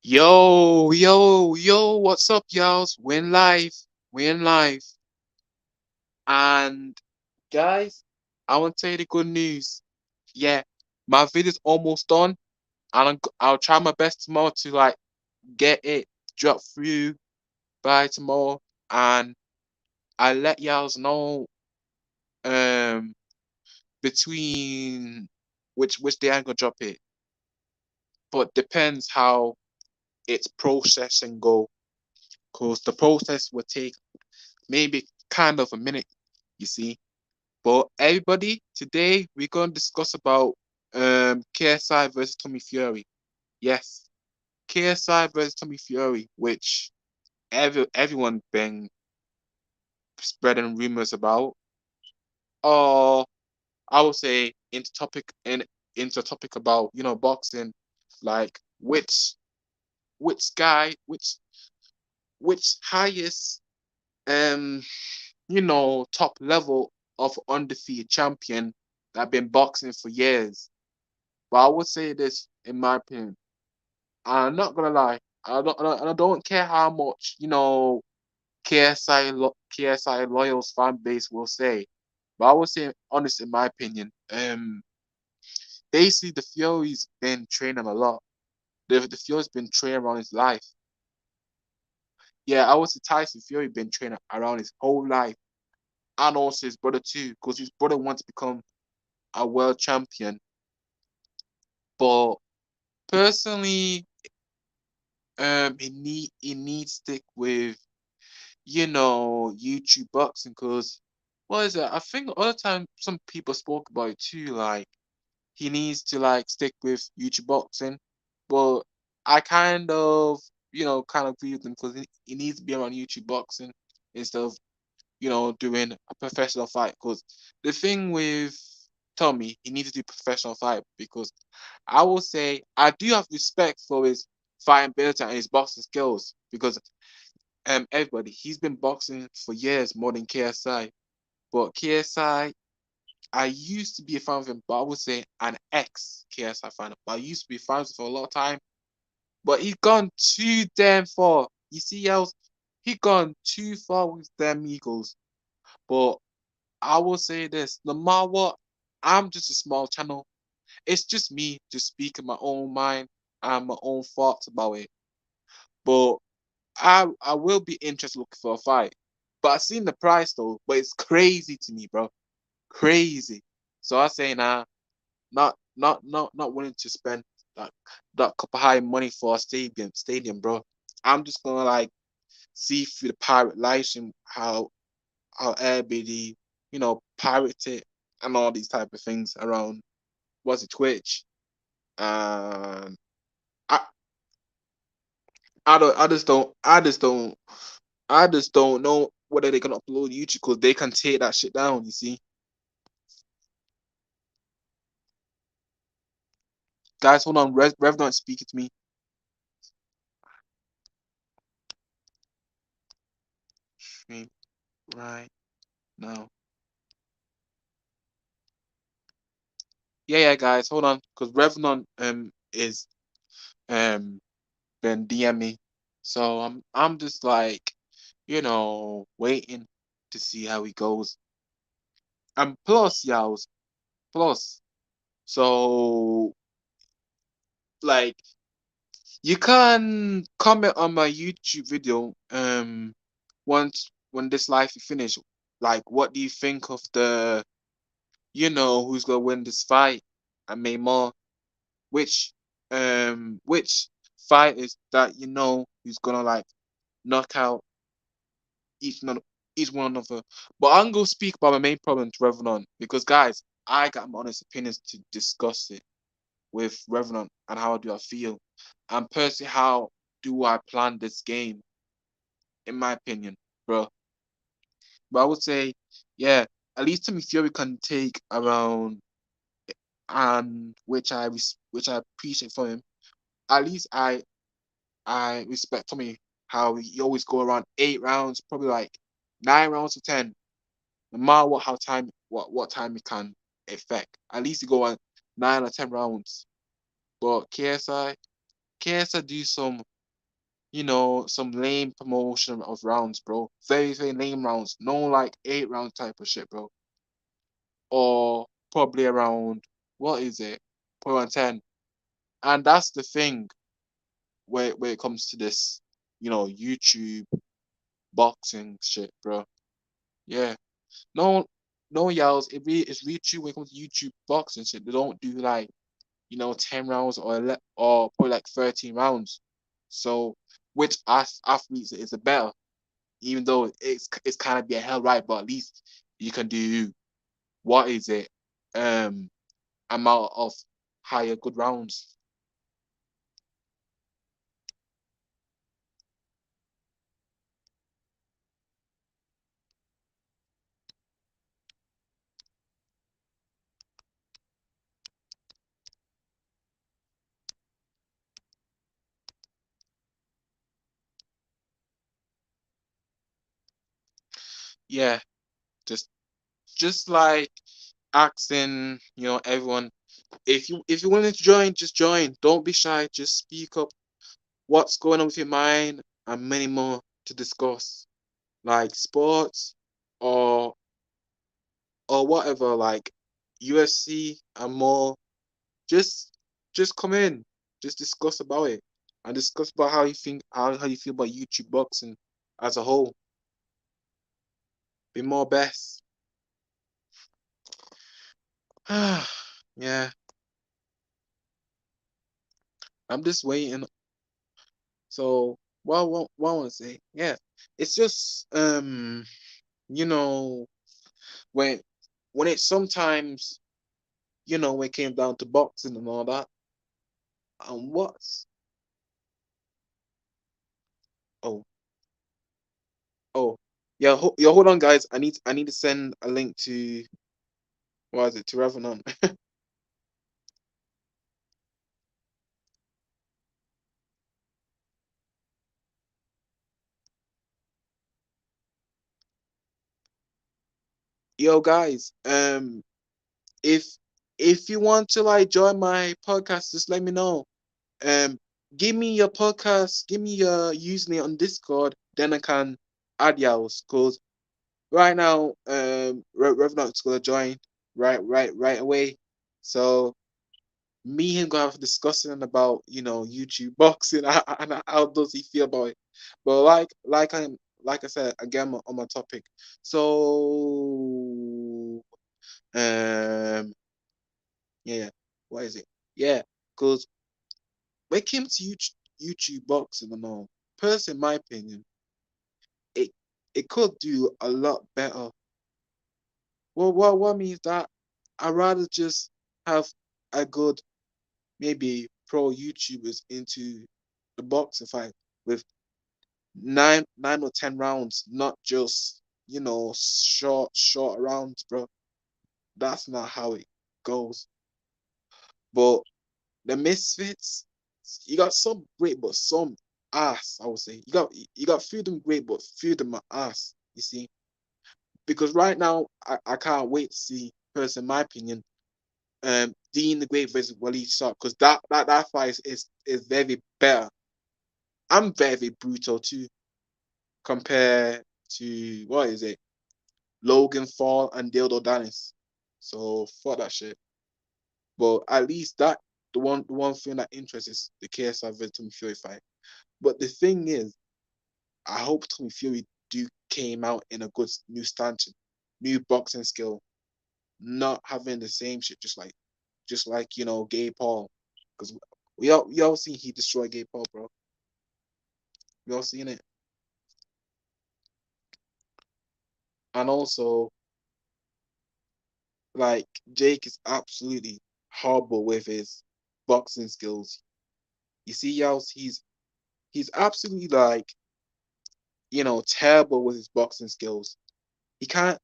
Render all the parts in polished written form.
Yo, what's up, y'all? We're live. We're in live. And guys, I want to tell you the good news. Yeah, my video's almost done, and I'll try my best tomorrow to get it dropped through by tomorrow, and I'll let y'all know um between which day I'm gonna drop it. But depends how its processing go, cause the process will take maybe kind of a minute, you see. But everybody, today we're gonna discuss about KSI versus Tommy Fury. Yes, KSI versus Tommy Fury, which everyone been spreading rumors about. Or I would say into topic about boxing, like which guy which highest top level of undefeated champion that been boxing for years. But I would say this in my opinion. I'm not gonna lie. I don't care how much KSI loyals fan base will say. But I would say honest in my opinion. Basically the Fury's been training a lot. The Fury's been training around his life. Yeah, I would say Tyson Fury been training around his whole life. And also his brother too, because his brother wants to become a world champion. But personally, he needs to stick with YouTube boxing because what is it? I think other time some people spoke about it too. Like he needs to stick with YouTube boxing, but I kind of agree with him because he needs to be around YouTube boxing instead of doing a professional fight. Because the thing with Tommy, he needs to do professional fight because I will say I do have respect for his fighting ability and his boxing skills because everybody he's been boxing for years more than KSI. But KSI, I used to be a fan of him, but I would say an ex KSI fan. But I used to be fans for a lot of time. But he's gone too damn far. You see, else he gone too far with them Eagles. But I will say this: no matter what, I'm just a small channel. It's just me just speaking my own mind and my own thoughts about it. But I will be interested looking for a fight. But I seen the price though, but it's crazy to me, bro. Crazy. So I say nah, not willing to spend that that couple high money for a stadium, bro. I'm just gonna see through the pirate license how everybody, pirate it and all these type of things around what's it Twitch. Um I I just don't know whether they can upload YouTube because they can take that shit down, you see. Guys, hold on, Rev not speaking to me. Stream right now. Yeah, guys, hold on, because Revenant is um been DM me, so I'm just waiting to see how he goes. And plus, y'all, plus, so like you can comment on my YouTube video once when this live is finished. Like, what do you think of who's gonna win this fight and maybe more? Which fighters that who's gonna knock out each one each one another. But I'm gonna speak about my main problem to Revenant because guys, I got my honest opinions to discuss it with Revenant and how do I feel. And personally how do I plan this game, in my opinion, bro. But I would say, yeah, at least Timmy Fury can take around which I appreciate for him. At least I respect Tommy how he always go around 8 rounds, probably 9 rounds to 10. No matter what time he can effect. At least he go on 9 or 10 rounds. But KSI do some. some lame promotion of rounds, bro. Very, very lame rounds. No like 8 round type of shit, bro. Or probably around what is it? Probably around 10. And that's the thing where it comes to this, YouTube boxing shit, bro. Yeah. No no yells. It's really true when it comes to YouTube boxing shit. They don't do like, 10 rounds or probably like 13 rounds. So which athletes is a better, even though it's kind of be a hell right, but at least you can do what is it? Um amount of higher good rounds. Yeah, just just like asking, everyone, if you're willing to join, just join. Don't be shy, just speak up what's going on with your mind and many more to discuss. Like sports or whatever, like USC and more. Just just come in. Just discuss about it. And discuss about how you feel about YouTube boxing as a whole. Be more best. Yeah, I'm just waiting. So what I want to say, yeah, it's just you know, when it sometimes, when it came down to boxing and all that, and what's oh oh yeah, hold on guys, I need to send a link to, what is it, to Revenant. Yo guys, if you want to like join my podcast, just let me know. Um, give me your podcast, give me your username on Discord, then I can add yours. Cause right now, Revenant's gonna join right away. So me and him gonna have a discussion about, YouTube boxing and how does he feel about it. But like I said again on my topic. So yeah, what is it? Yeah, because when it came to YouTube boxing and all, personally, in my opinion, it could do a lot better. Well, what means that I'd rather just have a good, maybe pro YouTubers into the boxing fight with nine or 10 rounds, not just, short rounds, bro. That's not how it goes. But the Misfits, you got some great, but some ass. I would say you got few of them great, but few of them are ass. You see, because right now I can't wait to see, person, in my opinion, Dean the Great versus Waleed Sharp, because that fight is very better. I'm very brutal too, compared to, what is it, Logan Paul and Dildo Danis. So fuck that shit. But at least that, the one thing that interests is the KSI versus Tommy Fury fight. But the thing is, I hope Tommy Fury do came out in a good new stance, new boxing skill, not having the same shit, just like Gay Paul, because we all seen he destroyed Gay Paul, bro. We all seen it, and also like Jake is absolutely horrible with his boxing skills. You see, y'all, he's absolutely like, terrible with his boxing skills. He can't.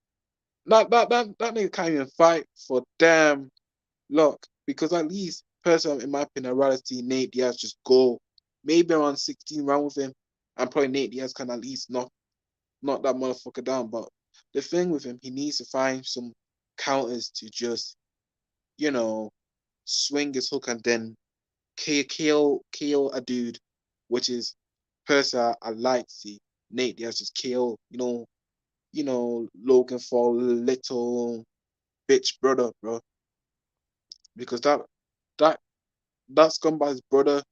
That nigga can't even fight for damn luck, because at least, personally, in my opinion, I'd rather see Nate Diaz just go maybe around 16 rounds with him, and probably Nate Diaz can at least knock that motherfucker down. But the thing with him, he needs to find some counters to just, you know swing his hook and then kill a dude, which is Personally, I like to see Nate Diaz just KO. Logan Paul little bitch brother, bro, because that that scumbag's brother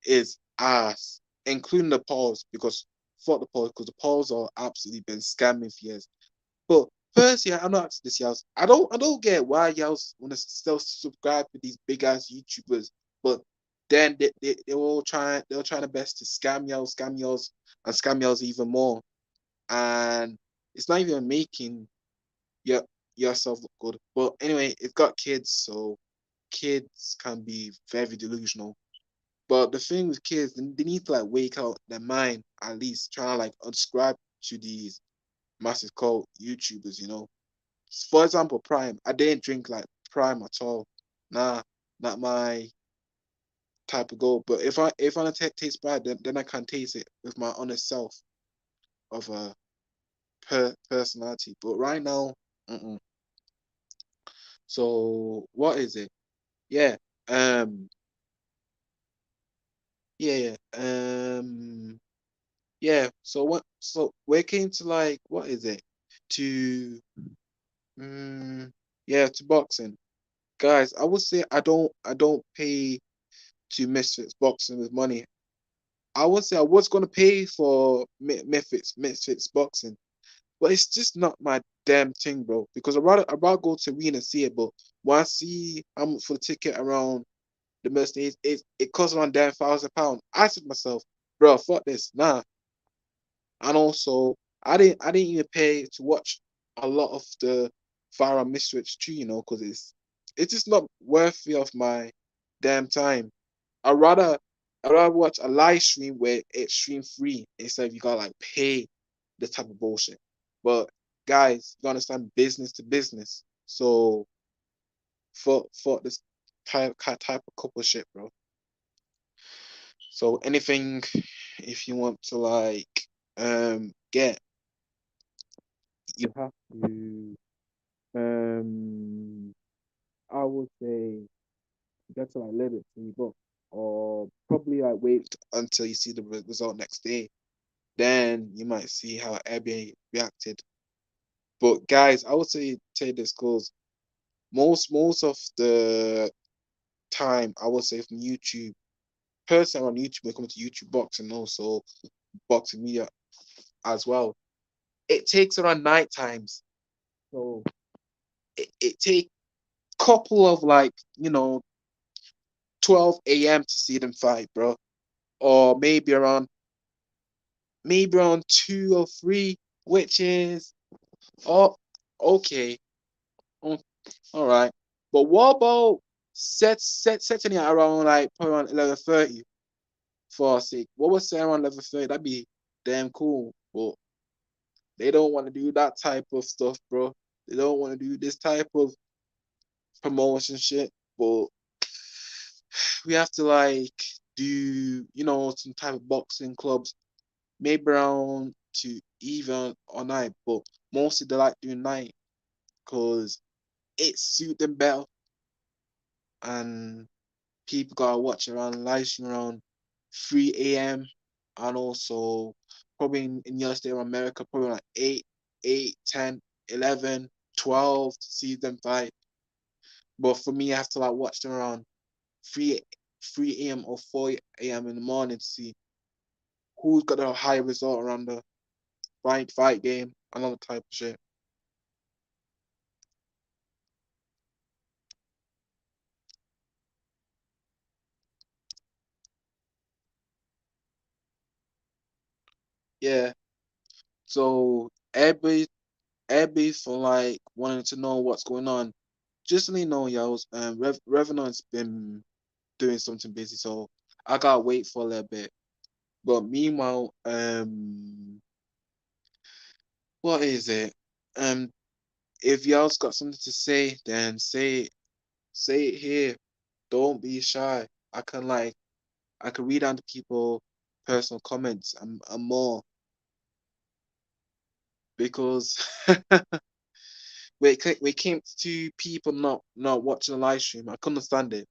is ass, including the Pauls, because fuck the Pauls, because the Pauls are absolutely been scamming for years. But firstly, I'm not asking this, y'all. I don't get why y'all want to still subscribe to these big ass YouTubers, but then they were trying their best to scam y'all, and scam y'all even more, and it's not even making your yourself look good. But anyway, it's got kids, so kids can be very delusional. But the thing with kids, they need to like wake out their mind at least, trying to like unsubscribe to these massive cult YouTubers. For example, Prime. I didn't drink like Prime at all. Nah, not my type of goal. But if I want to taste bad, then I can taste it with my honest self of a personality. But right now, mm-mm. So what is it? Yeah. Um. Yeah. Yeah. So what? So we came to like what is it? To yeah, to boxing, guys. I would say I don't pay to Misfits boxing with money. I would say I was gonna pay for Misfits boxing, but it's just not my damn thing, bro. Because I'd rather go to arena and see it, but when I see how much for the ticket around the Mercedes, it costs around damn £1,000. I said to myself, bro, fuck this, nah. And also, I didn't even pay to watch a lot of the Farah Misfits too, because it's just not worthy of my damn time. I'd rather I'd rather watch a live stream where it's stream free instead of you gotta like pay the type of bullshit. But guys, you gotta understand business to business. So for this type of couple shit, bro. So anything if you want to like get, you have to I would say get to like let it free book, or probably like wait until you see the result next day. Then you might see how everybody reacted. But guys, I would say this goes most of the time. I would say from YouTube, person on YouTube when it comes to YouTube boxing and also boxing media as well. It takes around night times, so it take couple of like 12 a.m. to see them fight, bro, or maybe around 2 or 3, which is oh okay. Mm, all right. But what about setting it around like probably around 11:30 for our sake? What was set around 11:30? That'd be damn cool. But they don't want to do that type of stuff, bro. They don't want to do this type of promotion shit. But we have to like do some type of boxing clubs, maybe around to even or night. But mostly they like doing night because it suit them better, and people gotta watch around live stream around 3 a.m. and also probably in your state of America, probably like 8, 10, 11, 12 to see them fight. But for me, I have to like watch them around 3 3 a.m. or 4 a.m. in the morning to see who's got a high result around the fight game and all the type of shit. Yeah. So everybody for like wanting to know what's going on. Just to let you know, y'all, Revenant's been doing something busy, so I gotta wait for a little bit. But meanwhile, what is it? Um, if y'all's got something to say, then say it here. Don't be shy. I can read out the people personal comments and more, because we came to people not watching the live stream. I couldn't understand it.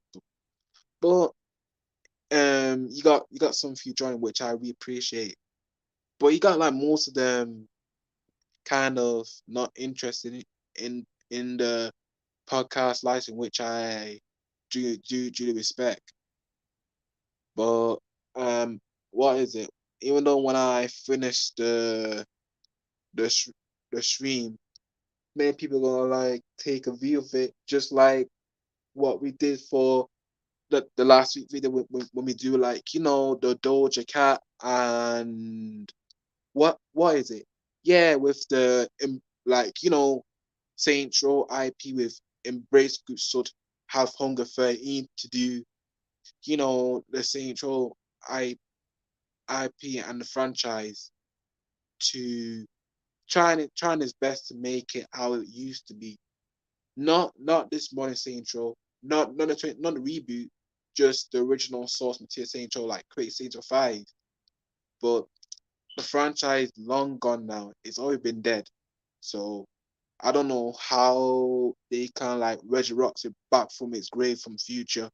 But you got some few join which I really appreciate. But you got like most of them kind of not interested in the podcast license, which I do respect. But what is it? Even though when I finished the sh- the stream, many people gonna like take a view of it, just like what we did for the last week video when we do like the Doja Cat and what is it? Yeah, with the like Saints Row IP with Embrace Group should have Hunger 13 to do the Saints Row I IP and the franchise to trying his best to make it how it used to be. Not this modern Saints Row, not the reboot, just the original source material Saints Row, like Create Saints Row 5. But the franchise long gone now. It's already been dead. So I don't know how they can like resurrect it back from its grave from future.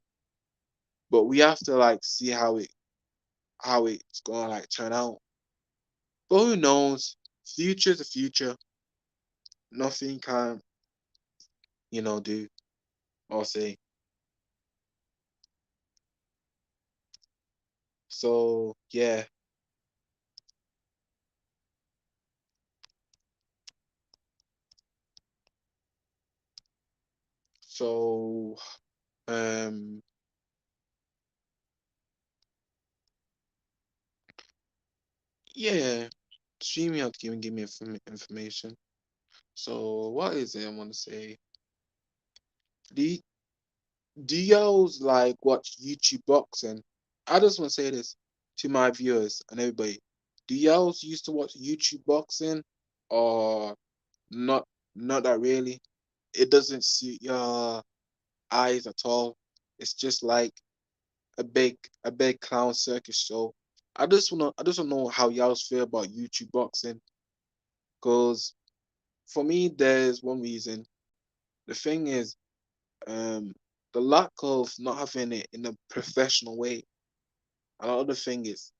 But we have to like see how it's gonna like turn out. But who knows? Future's the future. Nothing can, do or say. So yeah. So um yeah. Streaming out give me information. So what is it I want to say? Do y- do y'all's like watch YouTube boxing? I just want to say this to my viewers and everybody. Do y'all's used to watch YouTube boxing or not? Not that really. It doesn't suit your eyes at all. It's just like a big a big clown circus show. I just wanna know how y'all feel about YouTube boxing. Cause for me there's one reason. The thing is, um the lack of not having it in a professional way. Another thing is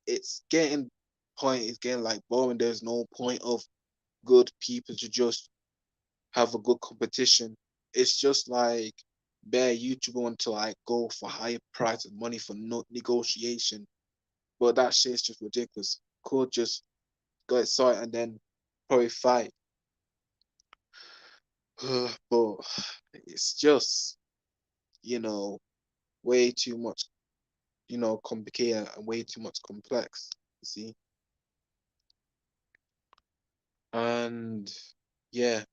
it's getting point it's getting like boring. There's no point of good people to just have a good competition. It's just like bare YouTuber want to like go for higher price of money for no negotiation. But that shit's just ridiculous. Could just go outside and then probably fight. But it's just, you know, way too much, complicated and way too much complex, you see? And yeah,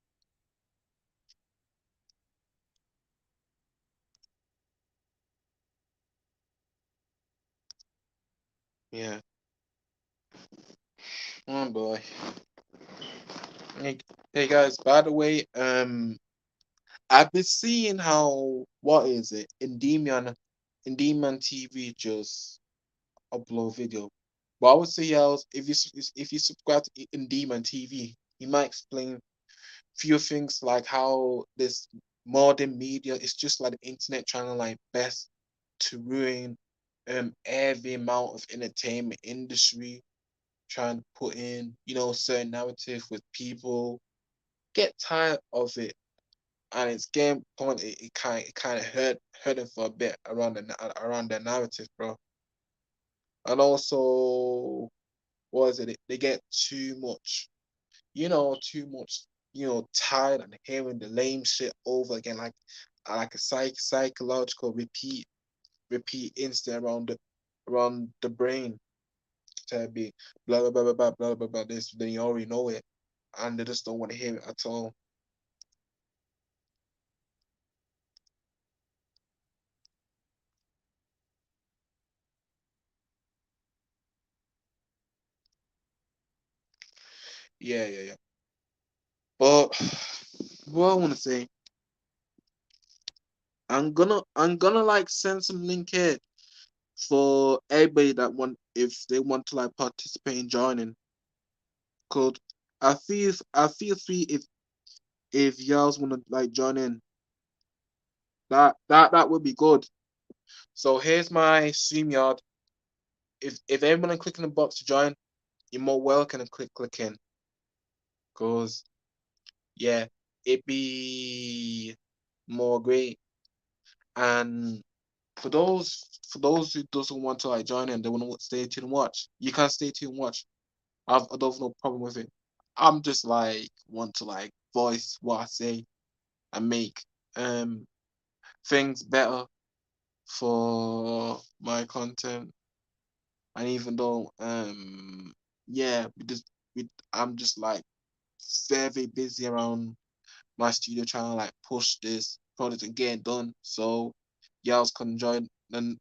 yeah. Oh boy. Hey, hey guys, by the way, I've been seeing how what is it? Endymion TV just upload video. But I would say else if you subscribe to Endymion TV, he might explain few things like how this modern media is just like the internet trying to like best to ruin every amount of entertainment industry, trying to put in, certain narrative with people. Get tired of it and its game point it kind of hurt him for a bit around around the narrative, bro. And also, what is it? They get too much, tired and hearing the lame shit over again, like a psychological repeat instant around the brain to be blah blah blah blah blah blah blah blah this. Then you already know it, and they just don't want to hear it at all. Yeah, yeah, yeah. But what I want to say, I'm gonna like send some link here for everybody that want if they want to like participate in joining. Cause I feel free if y'all wanna like join in. That would be good. So here's my StreamYard. If everyone clicking the box to join, you're more welcome to clicking. Cause yeah, it be more great. And for those who doesn't want to like join in, they want to stay tuned and watch. You can stay tuned and watch. I don't have no problem with it. I'm just like want to like voice what I say and make um things better for my content. And even though yeah, I'm just like very busy around my studio trying to like push this product and get it done. So y'all can join then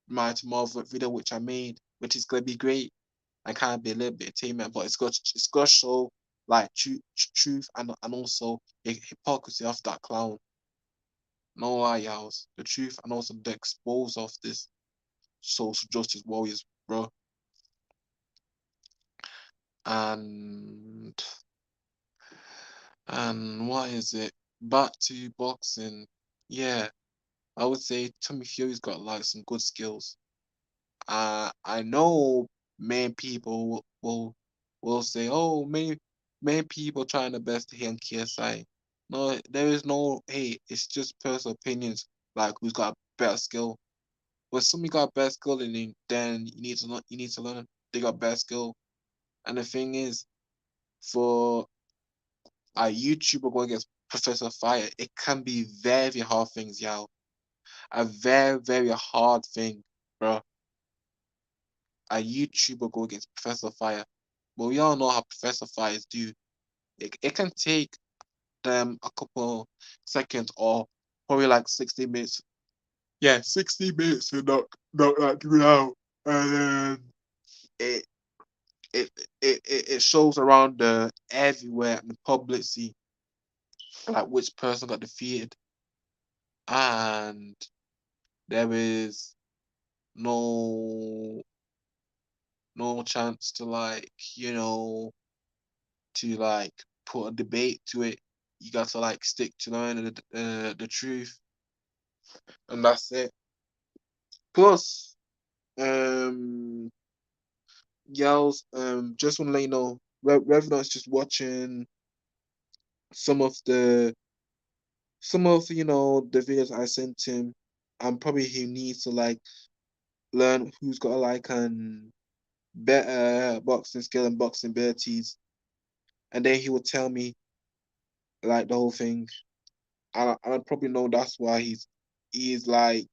my tomorrow video which I made, which is gonna be great. I can't be a little bit entertainment, but it's gonna show like truth and also hypocrisy of that clown. No lie, y'all. The truth and also the expose of this social justice warriors, bro. And what is it? Back to boxing. Yeah, I would say Tommy Fury's got like some good skills. I know many people will say, oh, many people trying their best to hit on KSI. No, there is no hate. It's just personal opinions. Like who's got a better skill. But somebody got a better skill than you, then you need to learn. You need to learn. They got better skill. And the thing is, for a YouTuber going against Professor Fire, it can be very hard things, y'all. A very hard thing, bro. A YouTuber go against Professor Fire. But we all know how Professor Fires do. It can take them a couple seconds or probably like 60 minutes. Yeah, 60 minutes to knock that dude out. And then it it shows around the everywhere and the public see like which person got defeated. And there is no chance to like, to like put a debate to it. You got to like stick to learning the truth, and that's it. Plus, um, yells. Just want to let you know, Revenant's just watching some of the the videos I sent him, and probably he needs to like learn who's got like an better boxing skill and boxing abilities, and then he will tell me like the whole thing. I probably know that's why he's like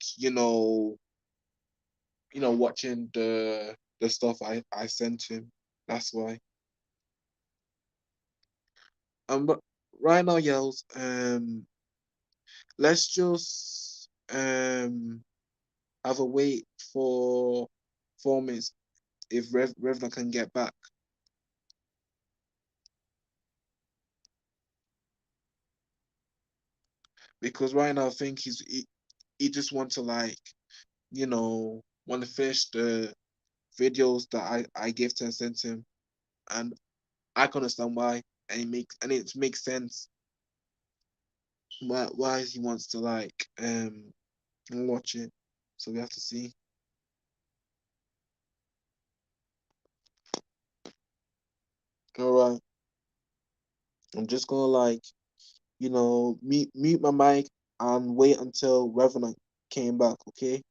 watching the stuff I sent him. That's why. But right now, yells. Let's just have a wait for 4 minutes if Revna can get back, because right now I think he just want to like want to finish the videos that I gave to and sent him, and I can understand why, and it makes sense why he wants to like watch it. So we have to see. All right, I'm just gonna like mute my mic and wait until Revenant came back. Okay.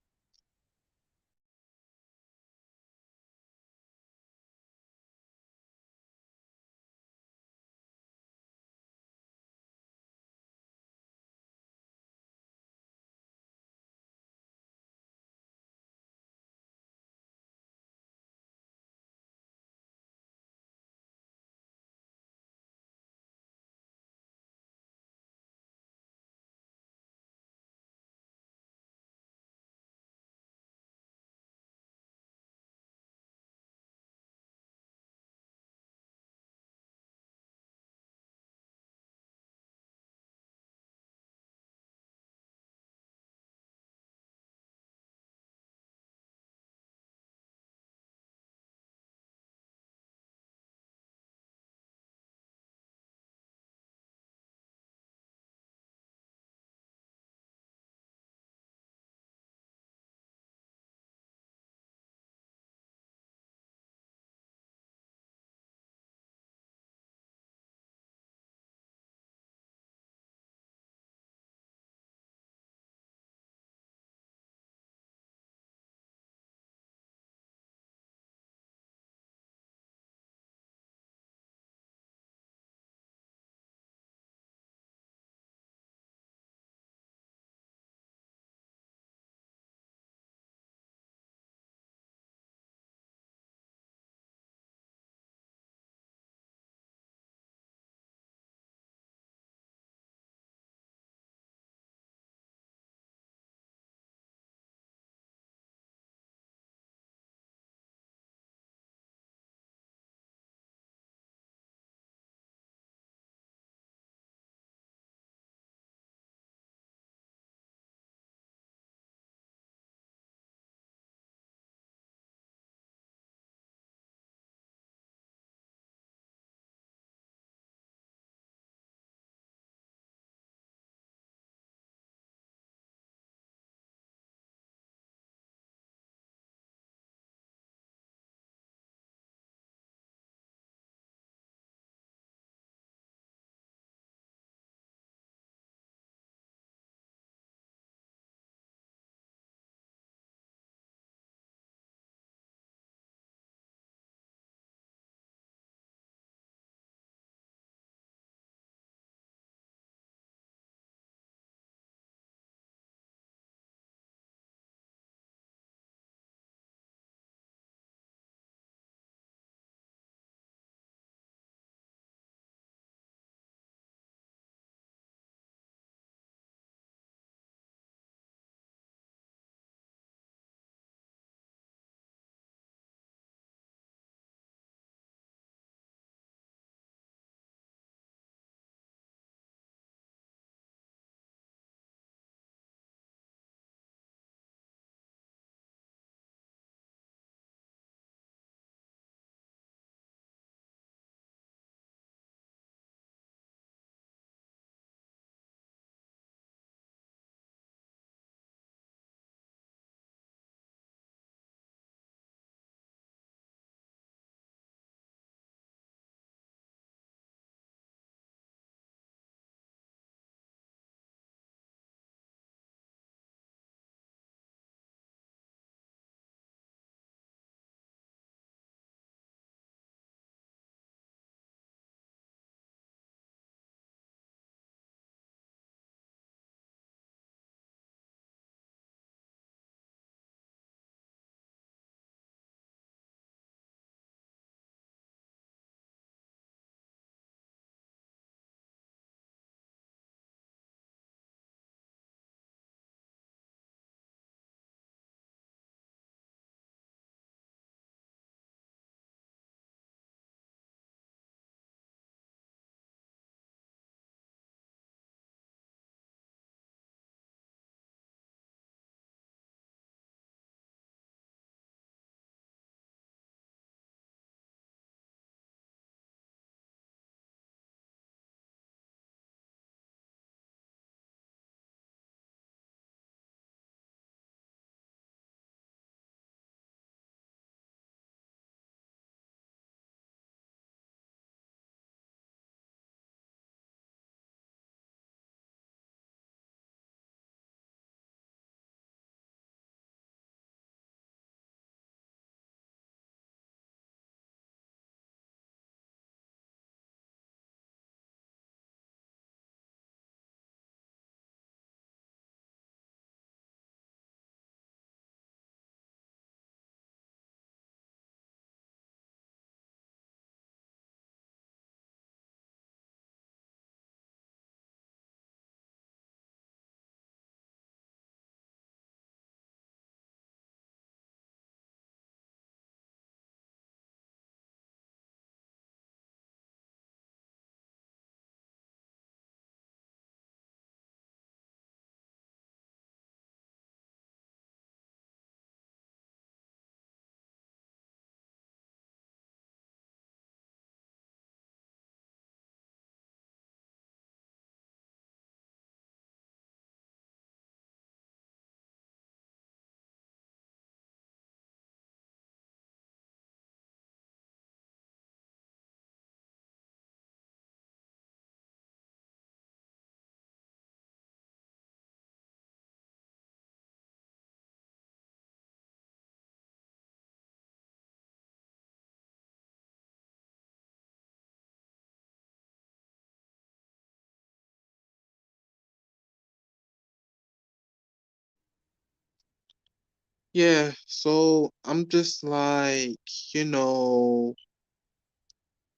Yeah, so I'm just like, you know,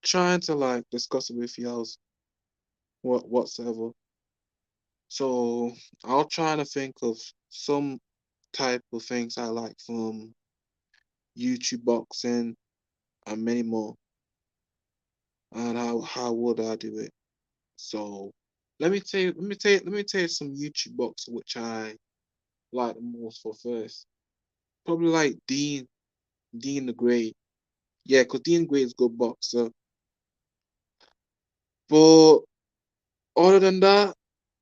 trying to like discuss it with you whatsoever. So I'll try to think of some type of things I like from YouTube boxing and many more. And how would I do it? So let me tell you some YouTube boxing which I like the most for first. Probably like Dean the Great. Yeah, because Dean Gray is a good boxer. But other than that,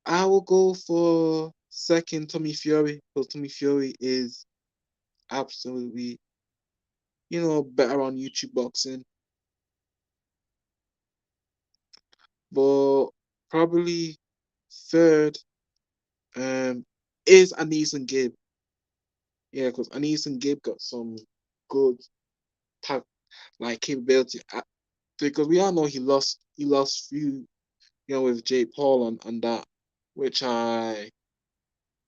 I will go for second Tommy Fury because Tommy Fury is absolutely, better on YouTube boxing. But probably third is Anis and Gibb. Yeah, because Anis and Gibb got some good type like capability. Because we all know he lost few, with Jake Paul and that, which I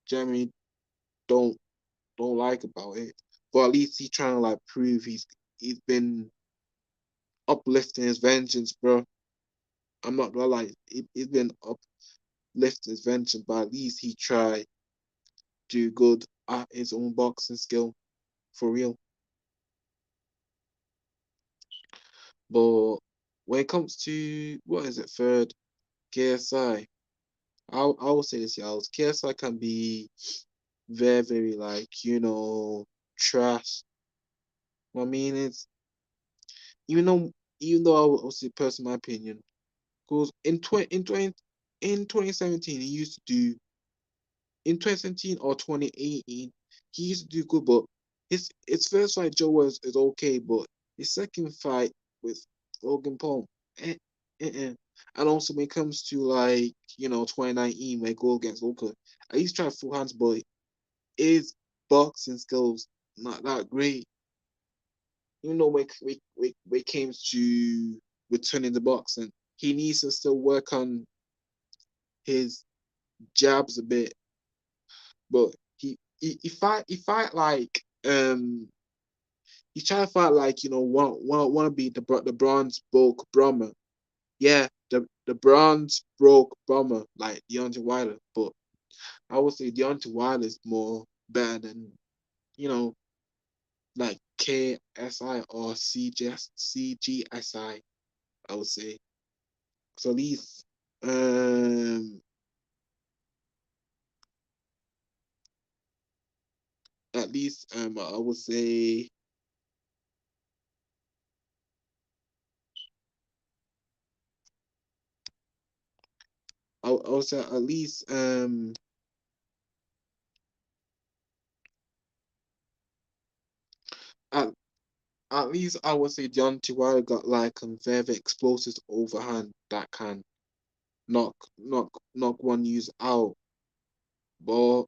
generally don't don't like about it. But at least he's trying to like prove he's been uplifting his vengeance, bro. I'm not gonna lie, he's been uplifting his vengeance, but at least he tried do good at his own boxing skill for real. But when it comes to what is it, third KSI, I will say this, y'all. KSI can be very, very like trash. I mean, it's even though I will say personal my opinion, because in 2017 he used to do in 2017 or 2018 he used to do good, but his first fight Joe is okay, but his second fight with Logan Paul, eh, eh, eh. And also when it comes to like 2019 when I go against Logan, I used to try full hands, but his boxing skills not that great. When it came to returning the boxing, he needs to still work on his jabs a bit. But he fight like he's trying to fight like want to be the bronze broke bomber. Yeah, the bronze broke bomber like Deontay Wilder. But I would say Deontay Wilder is more better than you know like KSI or CGSI. I would say. So these um at least I would say I would say at least at at least I would say Deontay Wilder got like a very explosive overhand that can knock one user out. But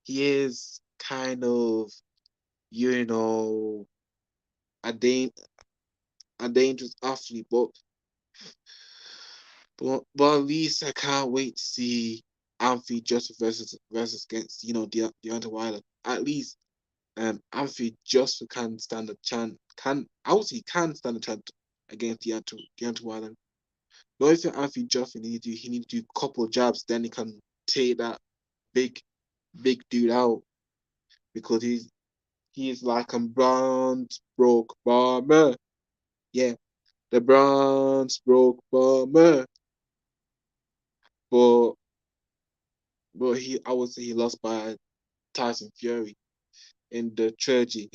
he is kind of, you know, a dan a dangerous athlete. But at least I can't wait to see Anthony Joshua versus against Deontay Wilder. At least Anthony Joshua can stand a chance. Can obviously can stand a chance against Deontay Wilder. The only thing Anthony Joshua he need to do a couple of jabs, then he can take that big dude out because he's like a bronze broke bomber. Yeah, the bronze broke bomber. But I would say he lost by Tyson Fury in the trilogy.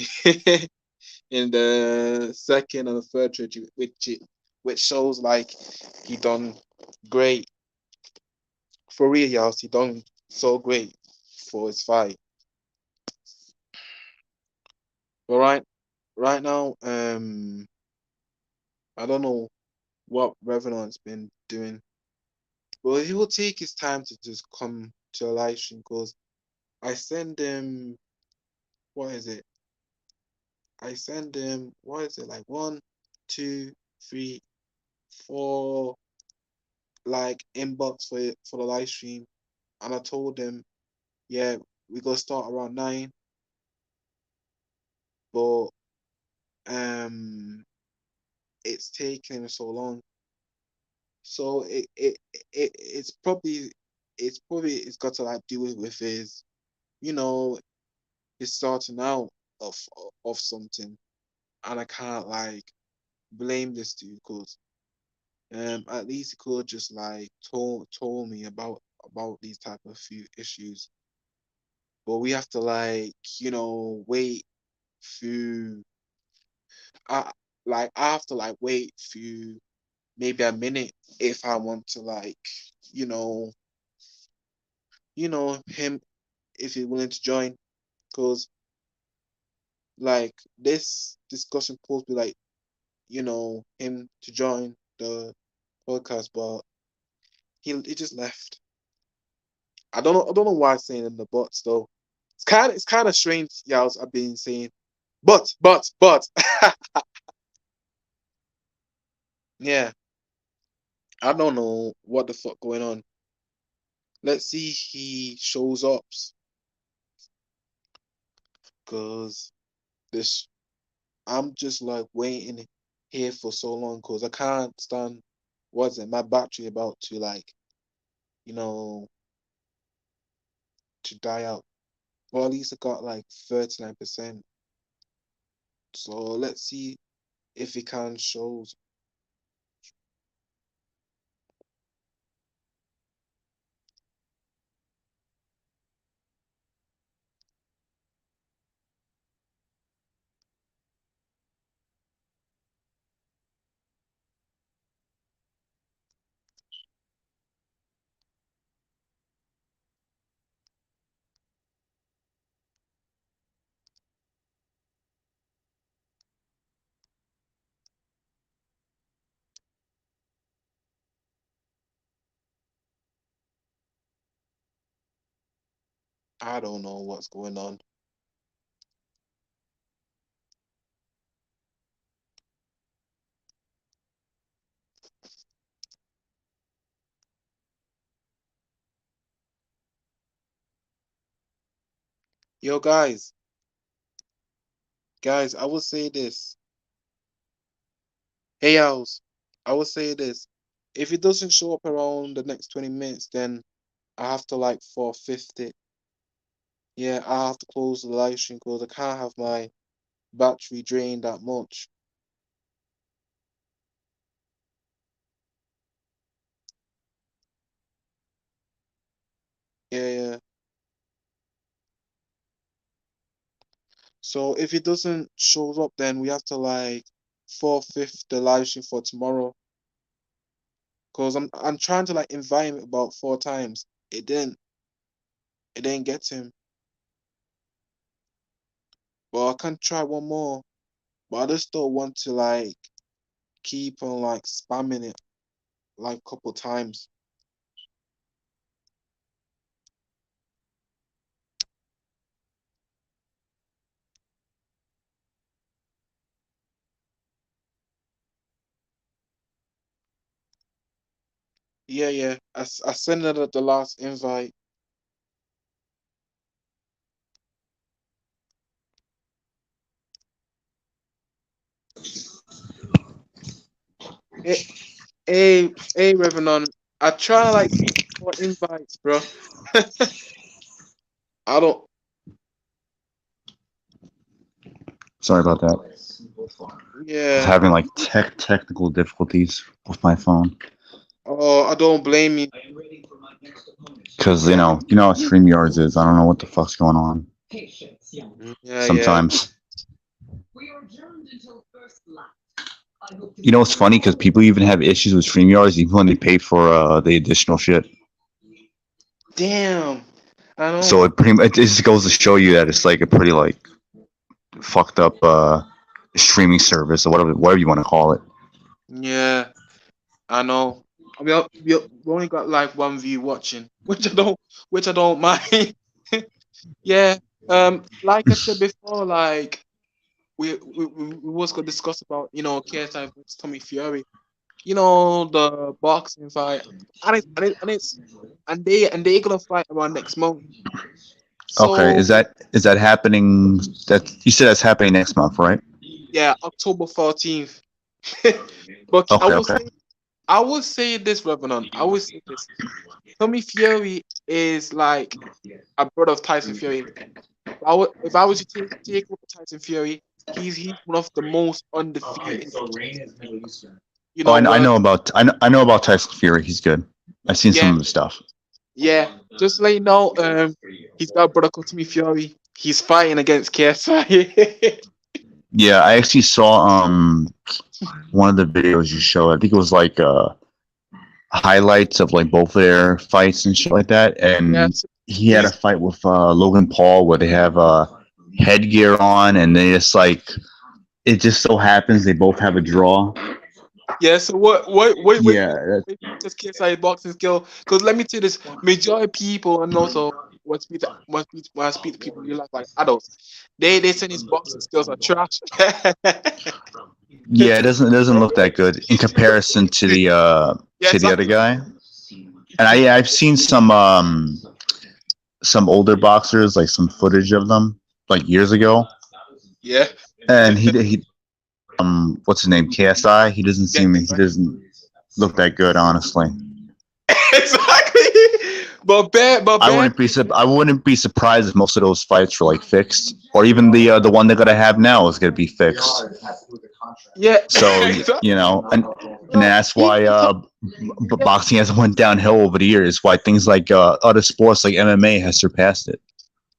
In the second and the third trilogy, which shows like he done great for real, y'all. He done so great for his fight. But right now, I don't know what Revenant's been doing, but he will take his time to just come to a live stream because I send him what is it? I send him what is it like one, two, three, four like inbox for the live stream, and I told him, yeah, we gonna start around 9. but um, it's taken him so long. So it's probably it's got to like do with his you know his starting out of of something, and I can't like blame this dude because at least he could just like told me about these type of few issues, but we have to like wait few I I have to like wait few maybe a minute if I want to like you know him if he's willing to join because like this discussion supposed to be like him to join the podcast, but he just left. I don't know why I'm saying in the buts though. It's kind of strange. Yeah, I've been saying, but yeah, I don't know what the fuck going on. Let's see he shows up, cause this I'm just like waiting here for so long, cause I can't stand. What's it? My battery about to like you know to die out. Well, at least I got like 39%. So let's see if he can shows. I don't know what's going on. Yo, guys, I will say this. Hey, owls, I will say this. If it doesn't show up around the next 20 minutes, then I have to like 450. Yeah, I have to close the live stream because I can't have my battery drained that much. Yeah, yeah. So if it doesn't show up, then we have to like 450 the live stream for tomorrow. Cause I'm trying to like invite him about 4 times. It didn't get to him. But I can try one more. But I just don't want to like keep on like spamming it like a couple times. Yeah, yeah. I sent it at the last invite. Hey, hey, Revenant. I try to like send more invites, bro. I don't. Sorry about that. I was Yeah. having like technical difficulties with my phone Oh, I don't blame you. because you know how StreamYards is. I don't know what the fuck's going on Yeah, yeah. sometimes. You know, it's funny because people even have issues with StreamYards even when they pay for the additional shit. Damn. I So know. it pretty much it just goes to show you that it's like a pretty like fucked up streaming service or whatever you want to call it. Yeah, I know. We only got like one view watching, which I don't mind. Yeah. Like I said before, like we was gonna discuss about KSI versus Tommy Fury. The boxing fight, and they gonna fight around next month. Okay, So is that happening? That you said that's happening next month, right? yeah, October 14th. But Okay, okay. I will say this, Revenant. I will say this. Tommy Fury is like a brother of Tyson Fury. If I was to take over Tyson Fury, he's one of the most undefeated, Oh, world. I know about Tyson Fury. He's good. I've seen some Yeah, of his stuff. yeah. Just to let you know, he's got a brother called Tommy Fury. He's fighting against KSI. Yeah, I actually saw one of the videos you showed. I think it was like highlights of like both their fights and shit like that. And Yes, he had a he's fight with Logan Paul where they have headgear on, and they just like it just so happens they both have a draw. yeah. So Yeah, just KSI boxing skill? Because let me tell you this: majority of people and also when I speak to people in real life like adults, they say his boxing skills are trash. yeah, it doesn't look that good in comparison Yeah, to the other exactly. guy. And I've seen some older boxers, like some footage of them, like years ago. Yeah. And he what's his name, KSI. Yeah, He KSI. doesn't look that good, honestly. Exactly. I wouldn't be surprised if most of those fights were like fixed, or even the one they're gonna have now is gonna be fixed. Yeah, So exactly. and Bro, that's why even top, yeah, boxing has went downhill over the years. Why things like other sports like MMA has surpassed it.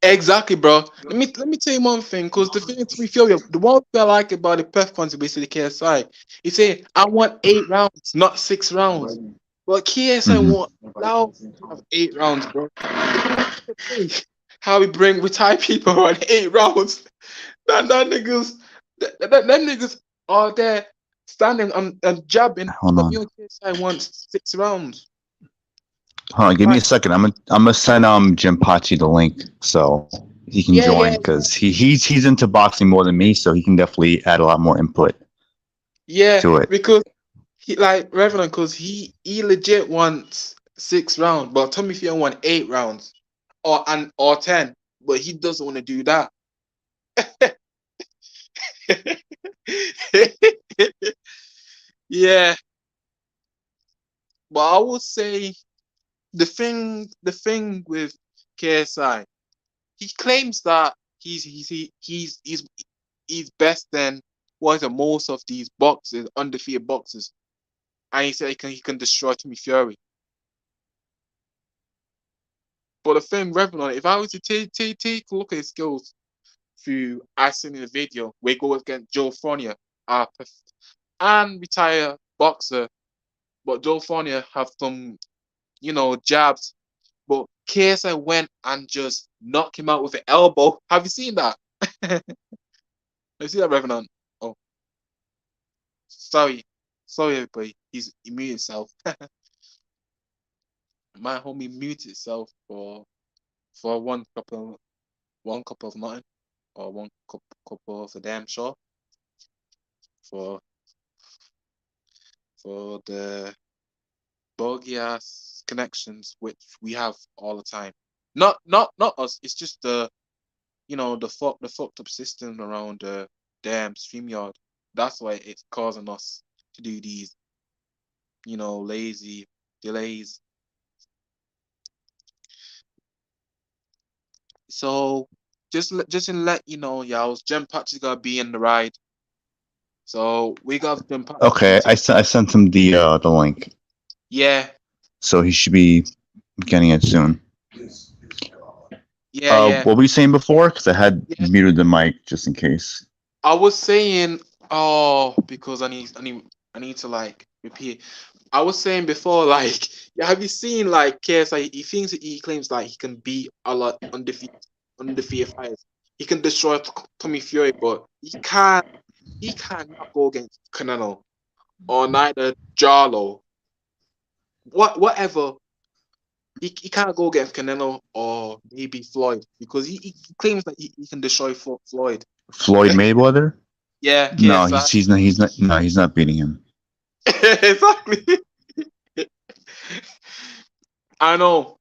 exactly, bro. Let me tell you one thing, because the thing to me, Fury, the one thing I like about the press conference, basically KSI, he said, "I want 8 rounds, not 6 rounds." But KSI Hmm. want allow to have 8 rounds, bro. How we tie people on 8 rounds? That niggas, them niggas are there standing and jabbing. Hold But on. you know, KSI wants 6 rounds. Hold on, give me a Like, second. I'm gonna send Jim Pachi the link so he can yeah, join yeah, because he's into boxing more than me, so he can definitely add a lot more input yeah, to it. because he like Revenant, because he legit wants 6 rounds, but Tommy Fury want 8 rounds or 10, but he doesn't want to do that. Yeah, but I would say the thing with KSI, he claims that he's best than what are most of these boxers, undefeated boxers, and he said he can destroy Tommy Fury. But the thing, Revenant, if I was to take a look at his skills through I seen in the video where he goes against Joe Fournier, and retire boxer, but Joe Fournier have some, jabs. But KSI went and just knocked him out with an elbow. Have you seen that? Have you seen that, Revenant? Oh, sorry. Sorry, everybody. He muted himself. My homie muted himself for one cup of mutton or one cup of a damn sure for the bogey ass connections which we have all the time. Not us. It's just the fucked up system around the damn StreamYard. That's why it's causing us to do these lazy delays. So just to let you know, y'all, Gem Patch is gonna be in the ride. So we got Gem Patch Okay, details. I sent him the link, Yeah, so he should be getting it soon. yeah, yeah, What were you saying before? Because I had yeah. muted the mic just in case. I was saying, oh, because I need to like repeat. I was saying before, like, yeah, have you seen like KSI? He claims like he can beat a lot undefeated fighters. He can destroy Tommy Fury, but he cannot go against Canelo or neither Jarlo. Whatever. He can't go against Canelo or maybe Floyd because he claims that he can destroy Floyd. Floyd Mayweather? Yeah, No, KSI. he's not beating him. Exactly. I know.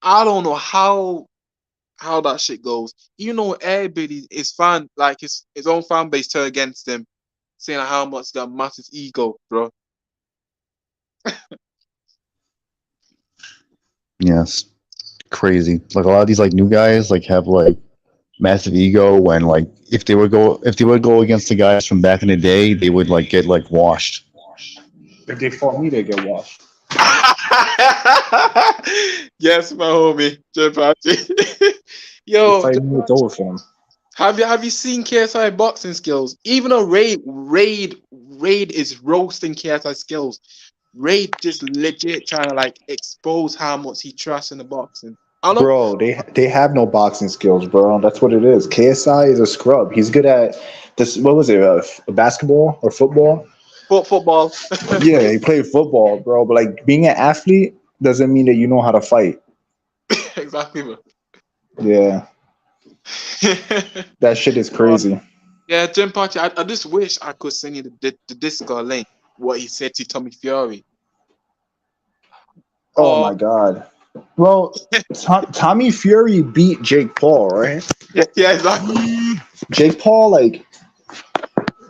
I don't know how. how that shit goes. You know, everybody is fan like his own fan base turn against him, saying how much that massive ego, bro. Yes, crazy. Like a lot of these like new guys like have like massive ego when like if they would go against the guys from back in the day, they would like get like washed. If they fought me, they get washed. Yes, my homie, Jeff Hardy. They Yo, fight me, it's over for them. have you seen KSI boxing skills? Even though Raid is roasting KSI skills. Raid just legit trying to like expose how much he trusts in the boxing. I don't know. Bro, they have no boxing skills, bro. That's what it is. KSI is a scrub. He's good at this. What was it? Basketball or football? Football. Yeah, he played football, bro. But like being an athlete doesn't mean that you know how to fight. Exactly, bro. Yeah, that shit is Uh, crazy. yeah, Jim Party. I just wish I could send you the Discord link. What he said to Tommy Fury. Oh Oh, my god. Well, Tommy Fury beat Jake Paul, right? yeah, yeah, exactly. Jake Paul, like,